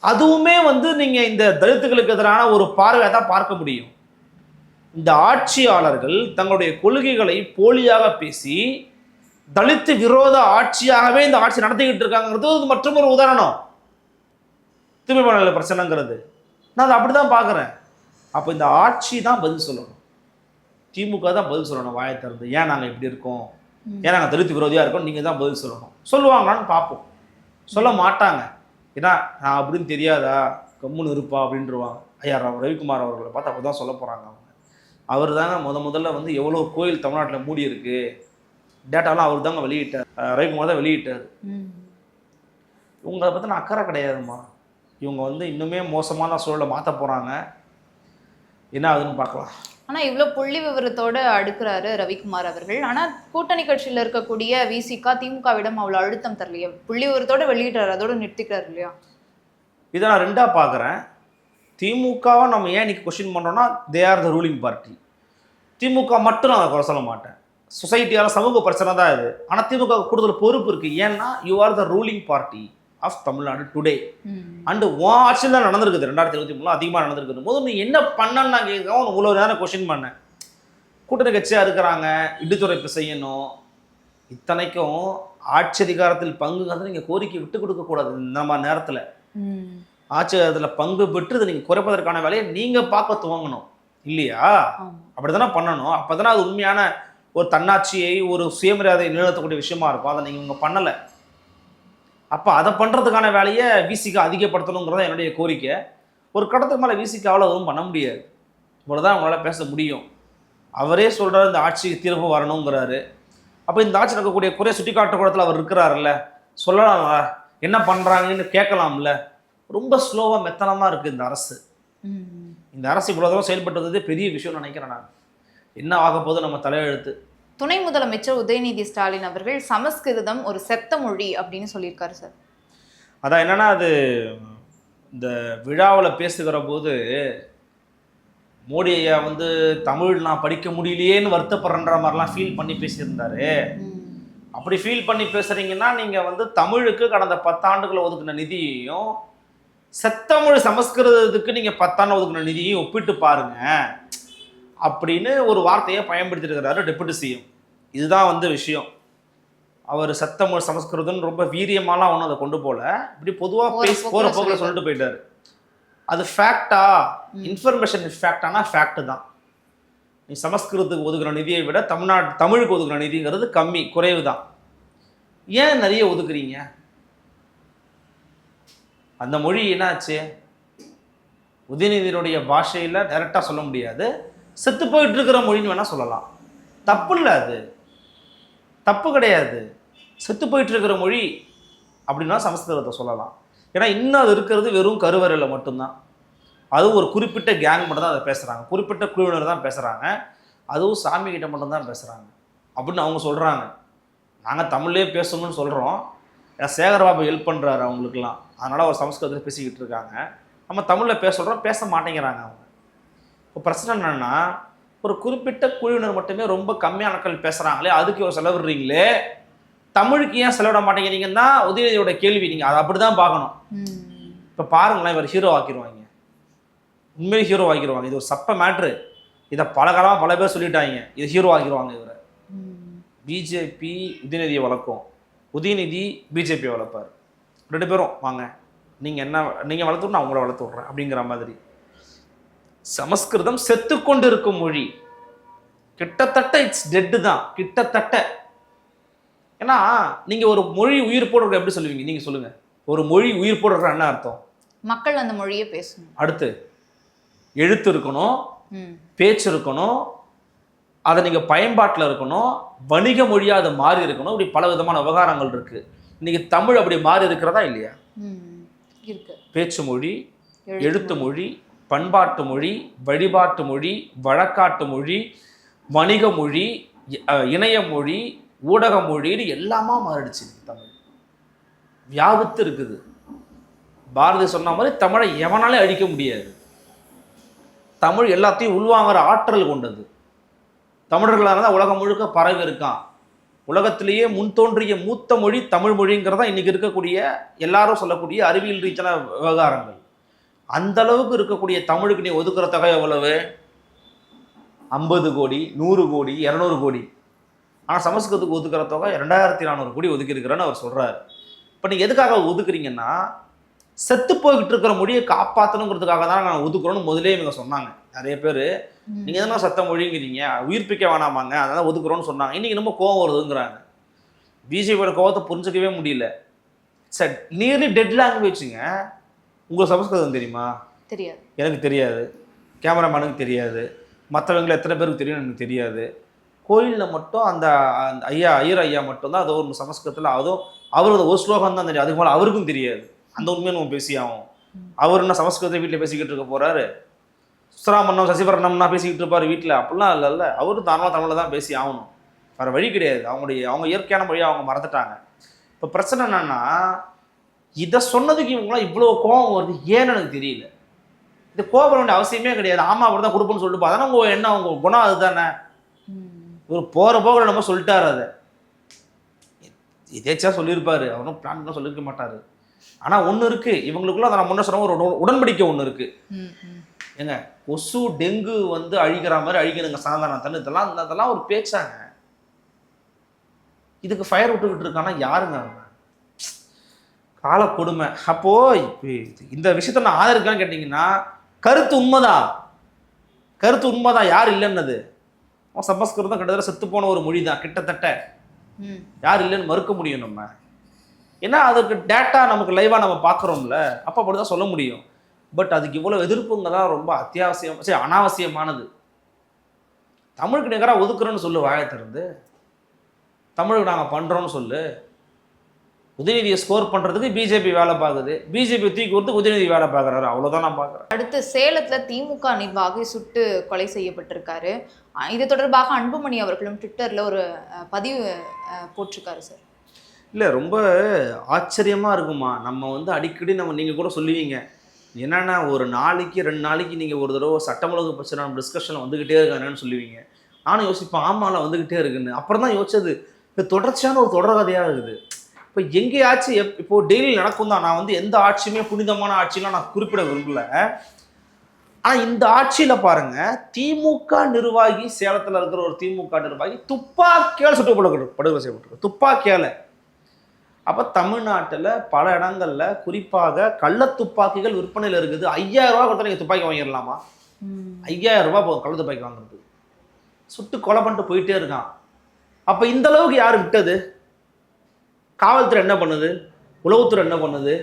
Speaker 1: அதுவுமே வந்து நீங்க இந்த தலித்துகளுக்கு எதிரான ஒரு பார்வையை தான் பார்க்க முடியும். இந்த ஆட்சியாளர்கள் தங்களுடைய கொள்கைகளை போலியாக பேசி தலித்து விரோத ஆட்சியாகவே இந்த ஆட்சி நடத்திக்கிட்டு இருக்காங்கிறது மற்றும் ஒரு உதாரணம். தூய்மை பணியாளர் பிரச்சனைங்கிறது நான் அதை அப்படிதான் பார்க்குறேன். அப்போ இந்த ஆட்சி தான் பதில் சொல்லணும், திமுக தான் பதில் சொல்லணும். வாயை திறந்து ஏன் நாங்கள் இப்படி இருக்கோம், ஏன் நாங்கள் தலித்து விரோதியாக இருக்கோம், நீங்கள் தான் பதில் சொல்லணும். சொல்லுவாங்களான்னு பார்ப்போம். சொல்ல மாட்டாங்க. ஏன்னா நான் அப்படின்னு தெரியாதா, கம்முன்னு இருப்பா அப்படின்ட்டுருவாங்க. ஐயா ரவிக்குமார் அவர்களை பார்த்து அப்போ தான் சொல்ல போகிறாங்க அவங்க. அவர் தாங்க முதல்ல வந்து எவ்வளோ கோயில் தமிழ்நாட்டில் மூடி இருக்கு டேட்டாலாம் அவர் தாங்க வெளியிட்டார். ரவிக்குமார் தான் வெளியிட்டார். இவங்களை பற்றின அக்கறை கிடையாதுமா. இவங்க வந்து இன்னுமே மோசமான சூழலை மாற்ற போகிறாங்க. என்ன ஆகுதுன்னு பார்க்கலாம்.
Speaker 2: ஆனா இவ்வளவு புள்ளி விவரத்தோட அடுக்குறாரு ரவிக்குமார் அவர்கள். ஆனா கூட்டணி கட்சியில இருக்கக்கூடிய விசிக திமுகவிடம் அவ்வளவு அழுத்தம் தரலையே, புள்ளி விவரத்தோட வெளியிட்டாரு, அதோட நிறுத்திக்கிறாரு இல்லையா?
Speaker 1: இதை நான் ரெண்டாக பார்க்குறேன். திமுகவை நம்ம ஏன் இன்னைக்கு கொஸ்டின் பண்ணுறோன்னா, they are the ruling party. DMK மட்டும் நான் குறை சொல்ல மாட்டேன், சொசைட்டியால் சமூக பிரச்சனை தான் இது. ஆனால் திமுக கூடுதல் பொறுப்பு இருக்குது. ஏன்னா you are the ruling party of Tamil Nadu today. And உன் ஆட்சியில் தான் நடந்திருக்குது. 2023 அதிகமாக நடந்திருக்குது போது நீ என்ன பண்ணன்னு நான் கேட்கவும் இவ்வளோ நேரம் கொஸ்டின் பண்ணேன். கூட்டணி கட்சியாக இருக்கிறாங்க, இடுத்துறைப்பு செய்யணும். இத்தனைக்கும் ஆட்சி அதிகாரத்தில் பங்குங்கிறது நீங்கள் கோரிக்கை விட்டு கொடுக்கக்கூடாது. நம்ம நேரத்தில் ஆட்சி அதிகாரத்தில் பங்கு பெற்று இதை நீங்கள் குறைப்பதற்கான வேலையை நீங்கள் பார்க்க துவங்கணும் இல்லையா? அப்படி தானே பண்ணணும். அப்போ தானே அது உண்மையான ஒரு தன்னாட்சியை, ஒரு சுயமரியாதையை நிலைநிறுத்தக்கூடிய விஷயமா இருக்கும். அதை நீங்கள் இவங்க பண்ணலை. அப்போ அதை பண்ணுறதுக்கான வேலையை விசிக அதிகப்படுத்தணுங்கிறத என்னுடைய கோரிக்கை. ஒரு கடத்துக்கு மேலே விசிகாவில் எதுவும் பண்ண முடியாது. இவ்வளோதான் அவங்களால பேச முடியும். அவரே சொல்கிறார் இந்த ஆட்சிக்கு தீர்ப்பு வரணுங்கிறாரு. அப்போ இந்த ஆட்சி இருக்கக்கூடிய குறைய சுட்டி காட்டுக்கூடத்தில் அவர் இருக்கிறாருல்ல, சொல்லலாம்ல, என்ன பண்ணுறாங்கன்னு கேட்கலாம்ல. ரொம்ப ஸ்லோவாக மெத்தனமாக இருக்குது இந்த அரசு. இந்த அரசு இவ்வளோ தூரம் செயல்பட்டு வந்ததே பெரிய விஷயம்னு நினைக்கிறேன் நான். என்ன ஆக போது நம்ம தலையெழுத்து.
Speaker 2: துணை முதலமைச்சர் உதயநிதி ஸ்டாலின் அவர்கள் சமஸ்கிருதம் ஒரு செத்த மொழி அப்படின்னு சொல்லியிருக்காரு சார்.
Speaker 1: அதான் என்னன்னா, அது இந்த விழாவில் பேசுகிற போது மோடி ஐயா வந்து தமிழ் நான் படிக்க முடியலையேன்னு வருத்தப்படுறன்ற மாதிரிலாம் ஃபீல் பண்ணி பேசியிருந்தாரு. அப்படி ஃபீல் பண்ணி பேசுறீங்கன்னா நீங்கள் வந்து தமிழுக்கு கடந்த 10 ஆண்டுகளை ஒதுக்கின நிதியையும் செத்தமிழ் சமஸ்கிருதத்துக்கு நீங்கள் 10 ஆண்டு ஒதுக்கின நிதியையும் ஒப்பிட்டு பாருங்க அப்படின்னு ஒரு வார்த்தையை பயன்படுத்தியிருக்கிறாரு டெபுட்டி சிஎம். இதுதான் வந்து விஷயம். அவர் சத்தமிழ் சமஸ்கிருதம் ரொம்ப வீரியமாலாம் ஒன்றும் அதை கொண்டு போகல, இப்படி பொதுவாக போகிற போக்கில் சொல்லிட்டு போயிட்டாரு. அது ஃபேக்டா, இன்ஃபர்மேஷன் ஃபேக்டானா ஃபேக்ட் தான். நீ சமஸ்கிருதத்துக்கு ஒதுக்குற நிதியை விட தமிழுக்கு ஒதுக்குற நிதிங்கிறது கம்மி, குறைவு தான். ஏன் நிறைய ஒதுக்குறீங்க? அந்த மொழி என்னாச்சு? உதயநிதியினுடைய பாஷையில் டைரெக்டாக சொல்ல முடியாது, செத்து போயிட்டு இருக்கிற மொழின்னு வேணால் சொல்லலாம். தப்பு இல்லை, அது தப்பு கிடையாது. செத்து போயிட்டு இருக்கிற மொழி அப்படின்னா சமஸ்கிருதத்தை சொல்லலாம். ஏன்னா இன்னும் அது இருக்கிறது வெறும் கருவறையில் மட்டும்தான். அதுவும் ஒரு குறிப்பிட்ட கேங் மட்டும் தான் அதை பேசுகிறாங்க, குறிப்பிட்ட குழுவினர் தான் பேசுகிறாங்க, அதுவும் சாமி கிட்ட மட்டும்தான் பேசுகிறாங்க அப்படின்னு அவங்க சொல்கிறாங்க. நாங்கள் தமிழ்லேயே பேசணும்னு சொல்கிறோம். ஏன்னா சேகர்பாபு ஹெல்ப் பண்ணுறாரு அவங்களுக்குலாம், அதனால் ஒரு சமஸ்கிருதத்தில் பேசிக்கிட்டு இருக்காங்க. நம்ம தமிழில் பேச சொல்கிறோம், பேச மாட்டேங்கிறாங்க அவங்க. இப்போ பிரச்சனை என்னென்னா, ஒரு குறிப்பிட்ட குழுவினர் மட்டுமே ரொம்ப கம்மியான மக்கள் பேசுகிறாங்களே, அதுக்கு ஒரு செலவிடுறீங்களே, தமிழுக்கு ஏன் செலவிட மாட்டேங்கிறீங்கன்னா உதயநிதியோட கேள்வி. நீங்கள் அதை அப்படி தான் பார்க்கணும். இப்போ பாருங்களேன், இவர் ஹீரோ ஆக்கிடுவாங்க, உண்மையை ஹீரோ ஆக்கிடுவாங்க. இது ஒரு சப்ப மேட்ரு. இதை பல காலமாக பல பேர் சொல்லிட்டாங்க, இது ஹீரோ ஆக்கிடுவாங்க இவரை. பிஜேபி உதயநிதியை வளர்க்கும், உதயநிதி பிஜேபியை வளர்ப்பார். 2 பேரும் வாங்க, நீங்கள் வளர்த்து நான் உங்களை வளர்த்து விட்றேன் அப்படிங்கிற மாதிரி. சமஸ்கிருதம் செத்துக்கொண்டு இருக்கும் மொழி, கிட்டத்தட்ட இட்ஸ் டெட்டு தான், கிட்டத்தட்ட. ஏன்னா நீங்கள் ஒரு மொழி உயிர் போடுற எப்படி சொல்லுவீங்க? நீங்கள் சொல்லுங்கள், ஒரு மொழி உயிர் போடுற என்ன அர்த்தம்?
Speaker 2: மக்கள் அந்த மொழியை பேசணும், அடுத்து
Speaker 1: எழுத்து இருக்கணும், பேச்சு இருக்கணும், அதை நீங்கள் பயன்பாட்டில் இருக்கணும், வணிக மொழியாக அது மாறி இருக்கணும். இப்படி பல விதமான விவகாரங்கள் இருக்குது. இன்னைக்கு தமிழ் அப்படி மாறி இருக்கிறதா இல்லையா?
Speaker 2: இருக்கு.
Speaker 1: பேச்சு மொழி, எழுத்து மொழி, பண்பாட்டு மொழி, வழிபாட்டு மொழி, வழக்காட்டு மொழி, வணிக மொழி, இணைய மொழி, ஊடக மொழின்னு எல்லாமா மாறிடுச்சு. தமிழ் வியாபித்து இருக்குது. பாரதி சொன்ன மாதிரி தமிழை எவனாலே அழிக்க முடியாது. தமிழ் எல்லாத்தையும் உள்வாங்கிற ஆற்றல் கொண்டது. தமிழர்களாக தான் உலகம் முழுக்க பரவி இருக்கான். உலகத்திலேயே முன்தோன்றிய மூத்த மொழி தமிழ் மொழிங்கிறதா இன்னைக்கு இருக்கக்கூடிய எல்லாரும் சொல்லக்கூடிய அறிவியல் ரீதியான விவகாரங்கள். அந்த அளவுக்கு இருக்கக்கூடிய தமிழுக்கு நீ ஒதுக்குற தொகை எவ்வளவு? 50 கோடி, 100 கோடி, 200 கோடி. ஆனால் சமஸ்கிருதத்துக்கு ஒதுக்குற தொகை 2400 கோடி ஒதுக்கியிருக்கிறேன்னு அவர் சொல்கிறார். இப்போ நீங்கள் எதுக்காக ஒதுக்குறீங்கன்னா, செத்து போய்கிட்டு இருக்கிற மொழியை காப்பாற்றணுங்கிறதுக்காக தான் நான் ஒதுக்குறோன்னு முதலே இவங்க சொன்னாங்க. நிறைய பேர் நீங்கள் எதனா சத்த மொழிங்கிறீங்க, உயிர்ப்பிக்க வேணாமாங்க, அதனால் ஒதுக்குறோன்னு சொன்னாங்க. இன்றைக்கி ரொம்ப கோவம் வருதுங்கிறாங்க. பிஜேபியோட கோவத்தை புரிஞ்சிக்கவே முடியல. சார் நியர்லி டெட் லாங்குவேஜுங்க. உங்களுக்கு சமஸ்கிருதம் தெரியுமா?
Speaker 2: தெரியாது. எனக்கு
Speaker 1: தெரியாது, கேமராமேனுக்கு தெரியாது, மற்றவங்களை எத்தனை பேருக்கு தெரியும் எனக்கு தெரியாது. கோயிலில் மட்டும் அந்த ஐயர் ஐயா மட்டும்தான் அது ஒரு சமஸ்கிருதத்தில், அதுவும் அவரது ஒரு ஸ்லோகம் தான் தெரியும், அதுக்கு மேலே அவருக்கும் தெரியாது. அந்த உண்மையை நம்ம பேசியாகும். அவர் என்ன சமஸ்கிருதத்தை வீட்டில் பேசிக்கிட்டு இருக்க போகிறாரு? சுராமன்னம் சசிவரணம்னா பேசிக்கிட்டு இருப்பார் வீட்டில், அப்படிலாம் இல்லைல்ல. அவரும் தாராளமாக தமிழில் தான் பேசி ஆகணும், வேறு வழி கிடையாது. அவங்க இயற்கையான மொழியை அவங்க மறந்துட்டாங்க. இப்போ பிரச்சனை என்னன்னா, இதை சொன்னதுக்கு இவங்களாம் இவ்வளோ கோபம் வருது ஏன்னு எனக்கு தெரியல. இது கோபம் வேண்டிய அவசியமே கிடையாது. ஆமாம் அப்படி தான் கொடுப்போன்னு சொல்லிட்டு அதானே உங்கள் என்ன உங்கள் குணம் அதுதானே. ஒரு போகிற போகிற நம்ம சொல்லிட்டாரு. அதை இதேச்சா சொல்லியிருப்பாரு, அவரும் பிளான் தான் சொல்லியிருக்க மாட்டார். ஆனால் ஒன்று இருக்குது இவங்களுக்குள்ள, அதை நான் முன்ன சொன்ன ஒரு உடன்படிக்கை ஒன்று இருக்குது. ஏங்க கொசு டெங்கு வந்து அழிக்கிற மாதிரி அழிக்கணுங்க சனாதன தண்ணி, இதெல்லாம் ஒரு பேச்சாங்க. இதுக்கு ஃபயர் விட்டுக்கிட்டு இருக்கானா யாருங்க அவங்க? கால கொடுமை. அப்போது இந்த விஷயத்த நான் ஆதரிக்கான்னு கேட்டிங்கன்னா, கருத்து உண்மைதான், யார் இல்லைன்னது. சமஸ்கிருதம் கிட்டத்தட்ட செத்து போன ஒரு மொழி தான் கிட்டத்தட்ட, யார் இல்லைன்னு மறுக்க முடியும் நம்ம. ஏன்னா அதுக்கு டேட்டா நமக்கு லைவாக நம்ம பார்க்குறோம்ல, அப்போ அப்படி தான் சொல்ல முடியும். பட் அதுக்கு இவ்வளோ எதிர்ப்புங்க தான் ரொம்ப அனாவசியமானது. தமிழுக்கு நிகராக ஒதுக்குறோன்னு சொல்லு, வாயை திறந்து தமிழுக்கு நாங்கள் பண்ணுறோன்னு சொல்லு. உதயநிதியை ஸ்கோர் பண்ணுறதுக்கு பிஜேபி வேலை பார்க்குது, பிஜேபி தூக்கி கொடுத்து உதயநிதி வேலை பார்க்குறாரு, அவ்வளோதான் நான் பார்க்குறேன்.
Speaker 2: அடுத்து சேலத்தில் திமுக நிர்வாகி சுட்டு கொலை செய்யப்பட்டிருக்காரு. இது தொடர்பாக அன்புமணி அவர்களும் ட்விட்டரில் ஒரு பதிவு போட்டிருக்காரு சார்.
Speaker 1: இல்லை ரொம்ப ஆச்சரியமாக இருக்குமா. நம்ம வந்து அடிக்கடி நீங்கள் கூட சொல்லுவீங்க என்னென்னா, ஒரு நாளைக்கு 2 நாளைக்கு நீங்கள் ஒரு தடவை சட்டம் ஒழுங்கு பிரச்சனை டிஸ்கஷனில் வந்துக்கிட்டே இருக்காங்கன்னு சொல்லுவீங்க. நானும் யோசிப்பேன், ஆமாம் வந்துக்கிட்டே இருக்குன்னு. அப்புறம் தான் யோசிச்சது, இது தொடர்ச்சியான ஒரு தொடர் கதையாக இருக்குது. இப்போ எங்கேயாச்சும் இப்போது டெய்லி நடக்கும் தான். நான் வந்து எந்த ஆட்சியுமே புனிதமான ஆட்சியெலாம் நான் குறிப்பிட விரும்பல. ஆனால் இந்த ஆட்சியில் பாருங்கள், திமுக நிர்வாகி, சேலத்தில் இருக்கிற ஒரு திமுக நிர்வாகி துப்பாக்கியால் படுகொலை செய்யப்பட்டிருக்கு, துப்பாக்கியால். அப்போ தமிழ்நாட்டில் பல இடங்களில் குறிப்பாக கள்ள துப்பாக்கிகள் விற்பனையில் இருக்குது. 5000 ரூபா கொடுத்தா நீங்கள் துப்பாக்கி வாங்கிடலாமா? 5000 ரூபா போதும் கள்ள துப்பாக்கி வாங்குறது. சுட்டு கொலை பண்ணிட்டு போயிட்டே இருக்கான். அப்போ இந்த அளவுக்கு யார் விட்டது? காவல்துறை என்ன பண்ணுது? உளவுத்துறை என்ன பண்ணுது?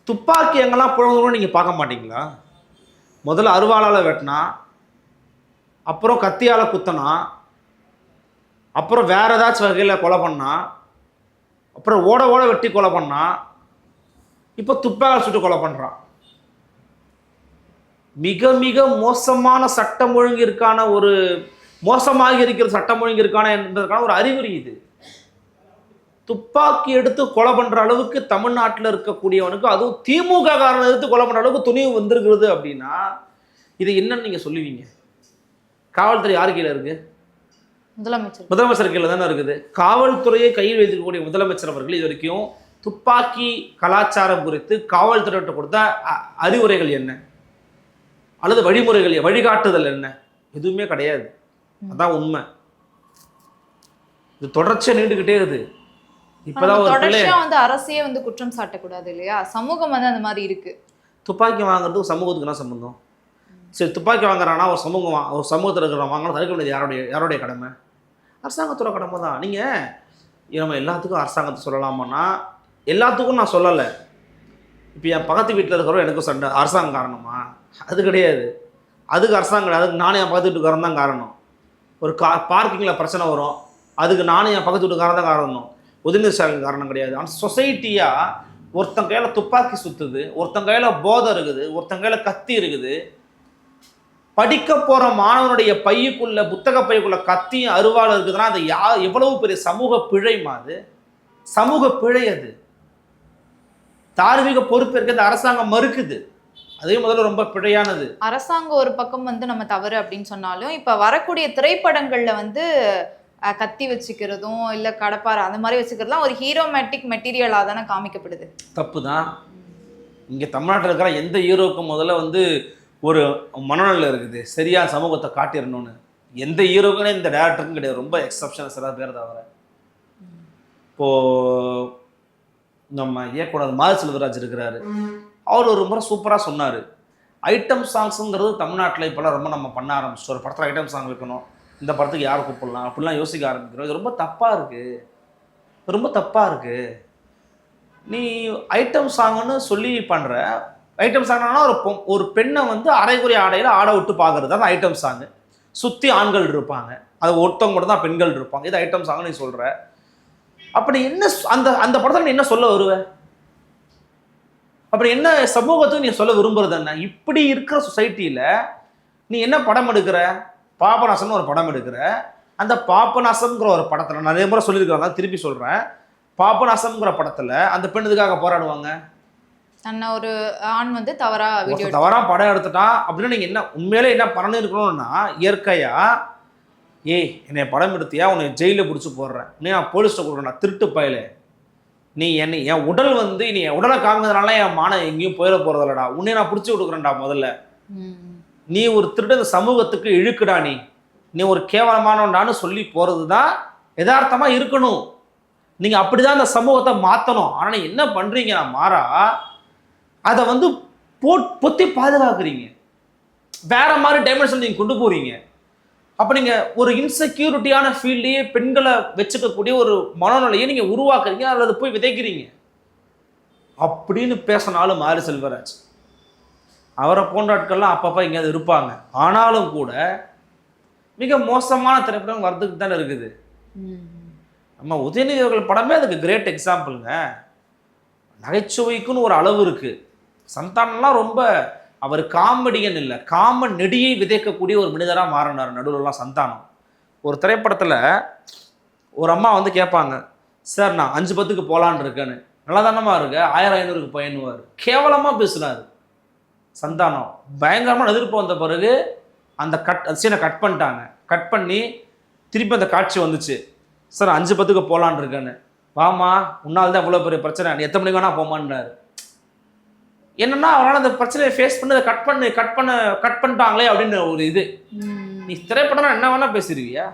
Speaker 1: துப்பாக்கி எங்கெல்லாம் புழங்கணும்னு நீங்கள் பார்க்க மாட்டீங்களா? முதல்ல அருவாளால் வெட்டினா, அப்புறம் கத்தியால் குத்தனா, அப்புறம் வேற ஏதாச்சும் வகையில் கொலை பண்ணா, அப்புறம் ஓட வெட்டி கொலை பண்ணா, இப்போ துப்பாக்கியால் சுட்டு கொலை பண்ணுறான். மிக மிக மோசமான சட்டம் ஒழுங்கிற்கான ஒரு மோசமாக இருக்கிற சட்டம் ஒழுங்கிற்கான என்பதற்கான ஒரு அறிகுறி இது. துப்பாக்கி எடுத்து கொலை பண்ற அளவுக்கு தமிழ்நாட்டில் இருக்கக்கூடியவனுக்கு, அதுவும் திமுக காரனை எடுத்து கொலை பண்ற அளவுக்கு துணிவு வந்திருக்கிறது அப்படின்னா இதை என்னன்னு நீங்க சொல்லுவீங்க? காவல்துறை யாரு கீழே இருக்கு? முதலமைச்சர் கீழே தானே இருக்குது. காவல்துறையை கையில் வைத்திருக்கக்கூடிய முதலமைச்சர் அவர்கள் இது வரைக்கும் துப்பாக்கி கலாச்சாரம் குறித்து காவல்துறையிட்ட கொடுத்த அறிவுரைகள் என்ன, அல்லது வழிமுறைகள் வழிகாட்டுதல் என்ன? எதுவுமே கிடையாது. அதான் உண்மை. இது தொடர்ச்சியா நீண்டுகிட்டே இருக்குது. இப்பதான்
Speaker 2: தொடர்ச்சியா வந்து அரசையே வந்து குற்றம் சாட்டக்கூடாது இல்லையா? சமூகம் வந்து அந்த மாதிரி இருக்கு. துப்பாக்கி
Speaker 1: வாங்குறதுக்கு சமூகத்துக்கு என்ன சம்பந்தம்? சரி, துப்பாக்கி வாங்குறான்னா ஒரு சமூகத்தில் இருக்கிற வாங்கலாம், தடுக்க வேண்டியது யாருடைய கடமை? அரசாங்கத்தோட கடமை தான். நீங்கள் நம்ம எல்லாத்துக்கும் அரசாங்கத்தை சொல்லலாமான்னா, எல்லாத்துக்கும் நான் சொல்லலை. இப்போ என் பக்கத்து வீட்டில் இருக்கிறவங்க எனக்கு சண்டை, அரசாங்கம் காரணமா? அது கிடையாது. அதுக்கு அரசாங்கம் கிடையாது. அதுக்கு நானும் என் பக்கத்து வீட்டுக்காரன் தான் காரணம். ஒரு பார்க்கிங்கில் பிரச்சனை வரும், அதுக்கு நானும் என் பக்கத்து வீட்டுக்காரன் தான் காரணம். உதயநிதி ஸ்டாலின் காரணம் கிடையாது. ஆனால் சொசைட்டியாக ஒருத்தன் கையில் துப்பாக்கி சுற்றுது, ஒருத்தன் கையில் போதை இருக்குது, ஒருத்தன் கையில் கத்தி இருக்குது. படிக்க போகிற மாணவனுடைய பையுக்குள்ள, புத்தக பையுக்குள்ள கத்தியும் அருவாள் இருக்குதுன்னா அது எவ்வளவு பெரிய சமூக பிழைமா? அது சமூக பிழை. அது தார்மீக பொறுப்பு இருக்கிறது அரசாங்கம் மறுக்குது. அதே முதல்ல ரொம்ப பிழையானது.
Speaker 2: அரசாங்கம் ஒரு பக்கம் வந்து நம்ம தவறு அப்படின்னு சொன்னாலும், இப்ப வரக்கூடிய திரைப்படங்கள்ல வந்து கத்தி வச்சுக்கிறதும் இல்ல கடப்பாறை அந்த மாதிரி வச்சுக்கிறதுலாம் ஒரு ஹீரோமேட்டிக் மெட்டீரியலாக தானே காமிக்கப்படுது.
Speaker 1: தப்பு தான். இங்கே தமிழ்நாட்டில் இருக்கிற எந்த ஹீரோக்கும் முதல்ல வந்து ஒரு மனநிலை இருக்குது, சரியா சமூகத்தை காட்டிடணும்னு. எந்த ஹீரோக்குன்னே இந்த டேரக்டருக்கும் கிடையாது, ரொம்ப எக்ஸப்ஷன் சில பேர் தவிர. இப்போது நம்ம இயக்குனர் மாரி செல்வராஜ் இருக்கிறாரு, அவர் ஒரு முறை சூப்பராக சொன்னார், ஐட்டம் சாங்ஸுங்கிறது தமிழ்நாட்டில் இப்போலாம் ரொம்ப நம்ம பண்ண ஆரம்பிச்சிட்டோம். ஒரு படத்தில் ஐட்டம் சாங் வைக்கணும், இந்த படத்துக்கு யாரை கூப்பிடலாம் அப்படிலாம் யோசிக்க ஆரம்பிக்கிறோம். இது ரொம்ப தப்பாக இருக்குது, ரொம்ப தப்பாக இருக்குது. நீ ஐட்டம் சாங்குன்னு சொல்லி பண்ணுற. ஐட்டம் சாங்னா ஒரு பெண்ணை வந்து அரைக்குறை ஆடையில் ஆட விட்டு பார்க்குறது தான் ஐட்டம் சாங்கு. சுற்றி ஆண்கள் இருப்பாங்க, அது ஒருத்தவங்க மட்டும் தான் பெண்கள் இருப்பாங்க. இது ஐட்டம் சாங்னு நீ சொல்கிற. அப்படி என்ன அந்த படத்தில் நீ என்ன சொல்ல வருவ? அப்புறம் என்ன சமூகத்துக்கு நீ சொல்ல விரும்புறது என்ன? இப்படி இருக்கிற சொசைட்டியில நீ என்ன படம் எடுக்கிற? பாபநாசம்னு ஒரு படம் எடுக்கிற. அந்த பாபநாசம்ங்கிற ஒரு படத்துல நிறைய முறை சொல்லியிருக்கிறேன், திருப்பி சொல்றேன். பாபநாசம்ங்கிற படத்துல அந்த பெண் இதுக்காக போராடுவாங்க.
Speaker 2: ஒரு ஆண் வந்து தவறா
Speaker 1: படம் எடுத்துட்டான் அப்படின்னா நீங்க என்ன உண்மையிலே என்ன பண்ணணும் இருக்கணும்னா, இயற்கையா என்னை படம் எடுத்தியா உன்னை ஜெயில பிடிச்சி போடுறேன், நீ நான் போலீஸ்ட கொடுக்குறேன், திருட்டு பயல, நீ என்னை என் உடல் வந்து நீ என் உடலை காமினதுனால என் மானம் எங்கேயும் போயிட போறதில்லடா, உன்னை நான் பிடிச்சி கொடுக்குறேன்டா. முதல்ல நீ ஒரு திருட்டு சமூகத்துக்கு இழுக்குடா, நீ ஒரு கேவலமானவன்டான்னு சொல்லி போறது தான் யதார்த்தமா இருக்கணும். நீங்க அப்படிதான் அந்த சமூகத்தை மாத்தணும். ஆனா நீங்க என்ன பண்றீங்க, மாறா அதை வந்து பொத்தி பாதுகாக்கிறீங்க, வேற மாதிரி டைமென்ஷன் நீங்க கொண்டு போறீங்க. அப்ப நீங்க ஒரு இன்செக்யூரிட்டியான ஃபீல்டையே பெண்களை வச்சுக்கக்கூடிய ஒரு மனநிலையை நீங்க உருவாக்குறீங்க, அல்லது போய் விதைக்கிறீங்க அப்படின்னு பேசினாலும் மாரி செல்வராஜ். அவரை போன்ற ஆட்கள்லாம் அப்பப்போ எங்கேயாவது இருப்பாங்க. ஆனாலும் கூட மிக மோசமான திரைப்படம் வரதுக்கு தானே இருக்குது. நம்ம உதயநிதி அவர்கள் படமே அதுக்கு கிரேட் எக்ஸாம்பிளுங்க. நகைச்சுவைக்குன்னு ஒரு அளவு இருக்கு. சந்தானம்லாம் ரொம்ப அவர் காமெடியன் இல்லை, காமன் நெடியை விதைக்கக்கூடிய ஒரு மனிதராக மாறினார் நடுவில்லாம் சந்தானம். ஒரு திரைப்படத்தில் ஒரு அம்மா வந்து கேட்பாங்க, சார் நான் 5-10க்கு போகலான் இருக்கேன்னு. நல்லா தானமா இருக்கு, 1500க்கு பயனுவார். கேவலமாக பேசுனார் சந்தானம். பயங்கரமான எதிர்ப்பு வந்த பிறகு அந்த சீனை கட் பண்ணிட்டாங்க. கட் பண்ணி திருப்பி அந்த காட்சி வந்துச்சு, சார் 5-10க்கு போகலான் இருக்கேன்னு. வாமா, உன்னால் தான் இவ்வளோ பெரிய பிரச்சனை, நீ எத்தனை மணிக்கு வேணா போமான்னாரு. என்னன்னா அவரால் அந்த பிரச்சனையை ஃபேஸ் பண்ணி அதை கட் பண்ணிட்டாங்களே அப்படின்னு ஒரு இது. நீ திரைப்படம் என்ன வேணா பேசிருவியா?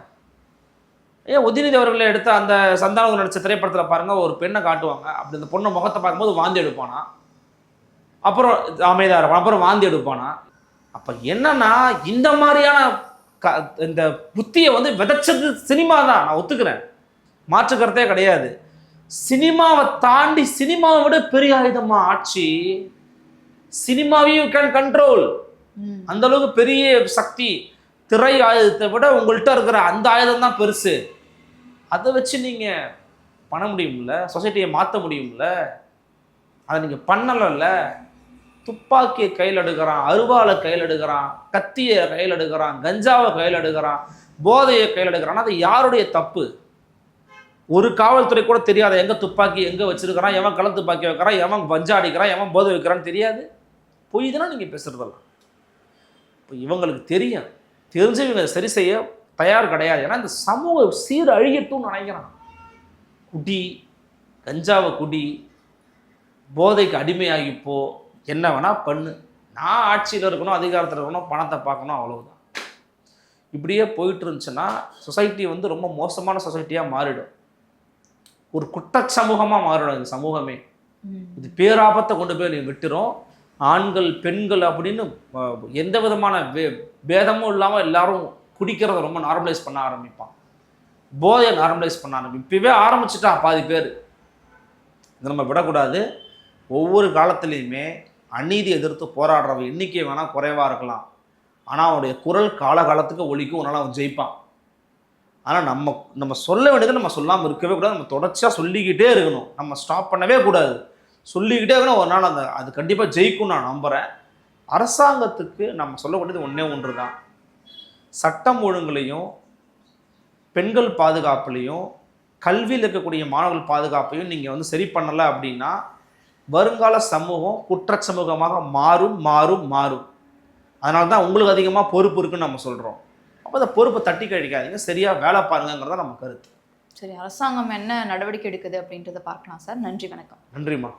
Speaker 1: உதயநிதி அவர்களை எடுத்த அந்த சந்தானம் நடித்த திரைப்படத்தில் பாருங்க, ஒரு பெண்ணை காட்டுவாங்க, அப்படி அந்த பொண்ணை முகத்தை பார்க்கும்போது வாந்தி எடுப்பானா, அப்புறம் அமைதியாக இருப்பான், அப்புறம் வாந்தி எடுப்பானா. அப்போ என்னன்னா இந்த மாதிரியான இந்த புத்தியை வந்து விதைச்சது சினிமா தான், நான் ஒத்துக்கிறேன், மாற்றுக்கிறதே கிடையாது. சினிமாவை தாண்டி சினிமாவை விட பெரிய ஆயுதமா ஆட்சி. சினிமாவையும் யூ கேன் கண்ட்ரோல். அந்த அளவுக்கு பெரிய சக்தி. திரை ஆயுதத்தை விட உங்கள்கிட்ட இருக்கிற அந்த ஆயுதம் தான் பெருசு. அதை வச்சு நீங்க பண்ண முடியும்ல, சொசைட்டியை மாற்ற முடியும்ல. அதை நீங்க பண்ணல. துப்பாக்கியை கையில் எடுக்கிறான், அருவாளை கையில் எடுக்கிறான், கத்தியை கையில் எடுக்கிறான், கஞ்சாவை கையில் எடுக்கிறான், போதையை கையில் எடுக்கிறான். அது யாருடைய தப்பு? ஒரு காவல்துறை கூட தெரியாத எங்க துப்பாக்கி எங்க வச்சிருக்கிறான், எவன் கள்ள துப்பாக்கி வைக்கிறான், எவன் கஞ்சா அடிக்கிறான், எவன் போதை வைக்கிறான்னு தெரியாது. பொய் தானே நீங்க பேசுறதெல்லாம். இப்போ இவங்களுக்கு தெரியும், தெரிஞ்சு இவங்க சரி செய்ய தயார் கிடையாது. ஏன்னா இந்த சமூக சீர் அழியட்டும்னு நினைக்கிறான். குடி, கஞ்சாவை குடி, போதைக்கு அடிமையாகிப்போ, என்ன வேணா பண்ணு, நான் ஆட்சியில் இருக்கணும், அதிகாரத்தில் இருக்கணும், பணத்தை பார்க்கணும், அவ்வளவுதான். இப்படியே போயிட்டு இருந்துச்சுன்னா சொசைட்டி வந்து ரொம்ப மோசமான சொசைட்டியாக மாறிடும். ஒரு குற்ற சமூகமாக மாறிடும் இந்த சமூகமே. இது பேராபத்தை கொண்டு போய் நீ விட்டுரும். ஆண்கள் பெண்கள் அப்படின்னு எந்த விதமான பேதமும் இல்லாமல் எல்லாரும் குடிக்கிறத ரொம்ப நார்மலைஸ் பண்ண ஆரம்பிப்பான், போதையை நார்மலைஸ் பண்ண ஆரம்பிப்பான். இப்பவே ஆரம்பிச்சுட்டா பாதி பேர். இதை நம்ம விடக்கூடாது. ஒவ்வொரு காலத்துலேயுமே அநீதி எதிர்த்து போராடுறவ எண்ணிக்கை வேணால் குறைவாக இருக்கலாம், ஆனால் அவனுடைய குரல் காலகாலத்துக்கு ஒலிக்கும், அதனால் அவன் ஜெயிப்பான். ஆனால் நம்ம சொல்ல வேண்டியதை நம்ம சொல்லாமல் இருக்கவே கூடாது. நம்ம தொடர்ச்சியாக சொல்லிக்கிட்டே இருக்கணும், நம்ம ஸ்டாப் பண்ணவே கூடாது, சொல்லிக்கிட்டே இருக்கணும். ஒரு நாள் அது கண்டிப்பாக ஜெயிக்கும் நான் நம்புகிறேன். அரசாங்கத்துக்கு நம்ம சொல்ல வேண்டியது ஒன்று தான், சட்டம் ஒழுங்குலையும் பெண்கள் பாதுகாப்புலையும் கல்வியில் இருக்கக்கூடிய மாணவர்கள் பாதுகாப்பையும் நீங்கள் வந்து சரி பண்ணலை அப்படின்னா வருங்கால சமூகம் குற்ற சமூகமாக மாறும். அதனால தான் உங்களுக்கு அதிகமாக பொறுப்பு இருக்குன்னு நம்ம சொல்கிறோம். அப்போ அந்த பொறுப்பை தட்டி கழிக்காதீங்க, சரியாக வேலை பாருங்கிறத நம்ம கருத்து.
Speaker 2: சரி, அரசாங்கம் என்ன நடவடிக்கை எடுக்குது அப்படின்றத பார்க்கலாம் சார். நன்றி, வணக்கம்.
Speaker 1: நன்றிம்மா.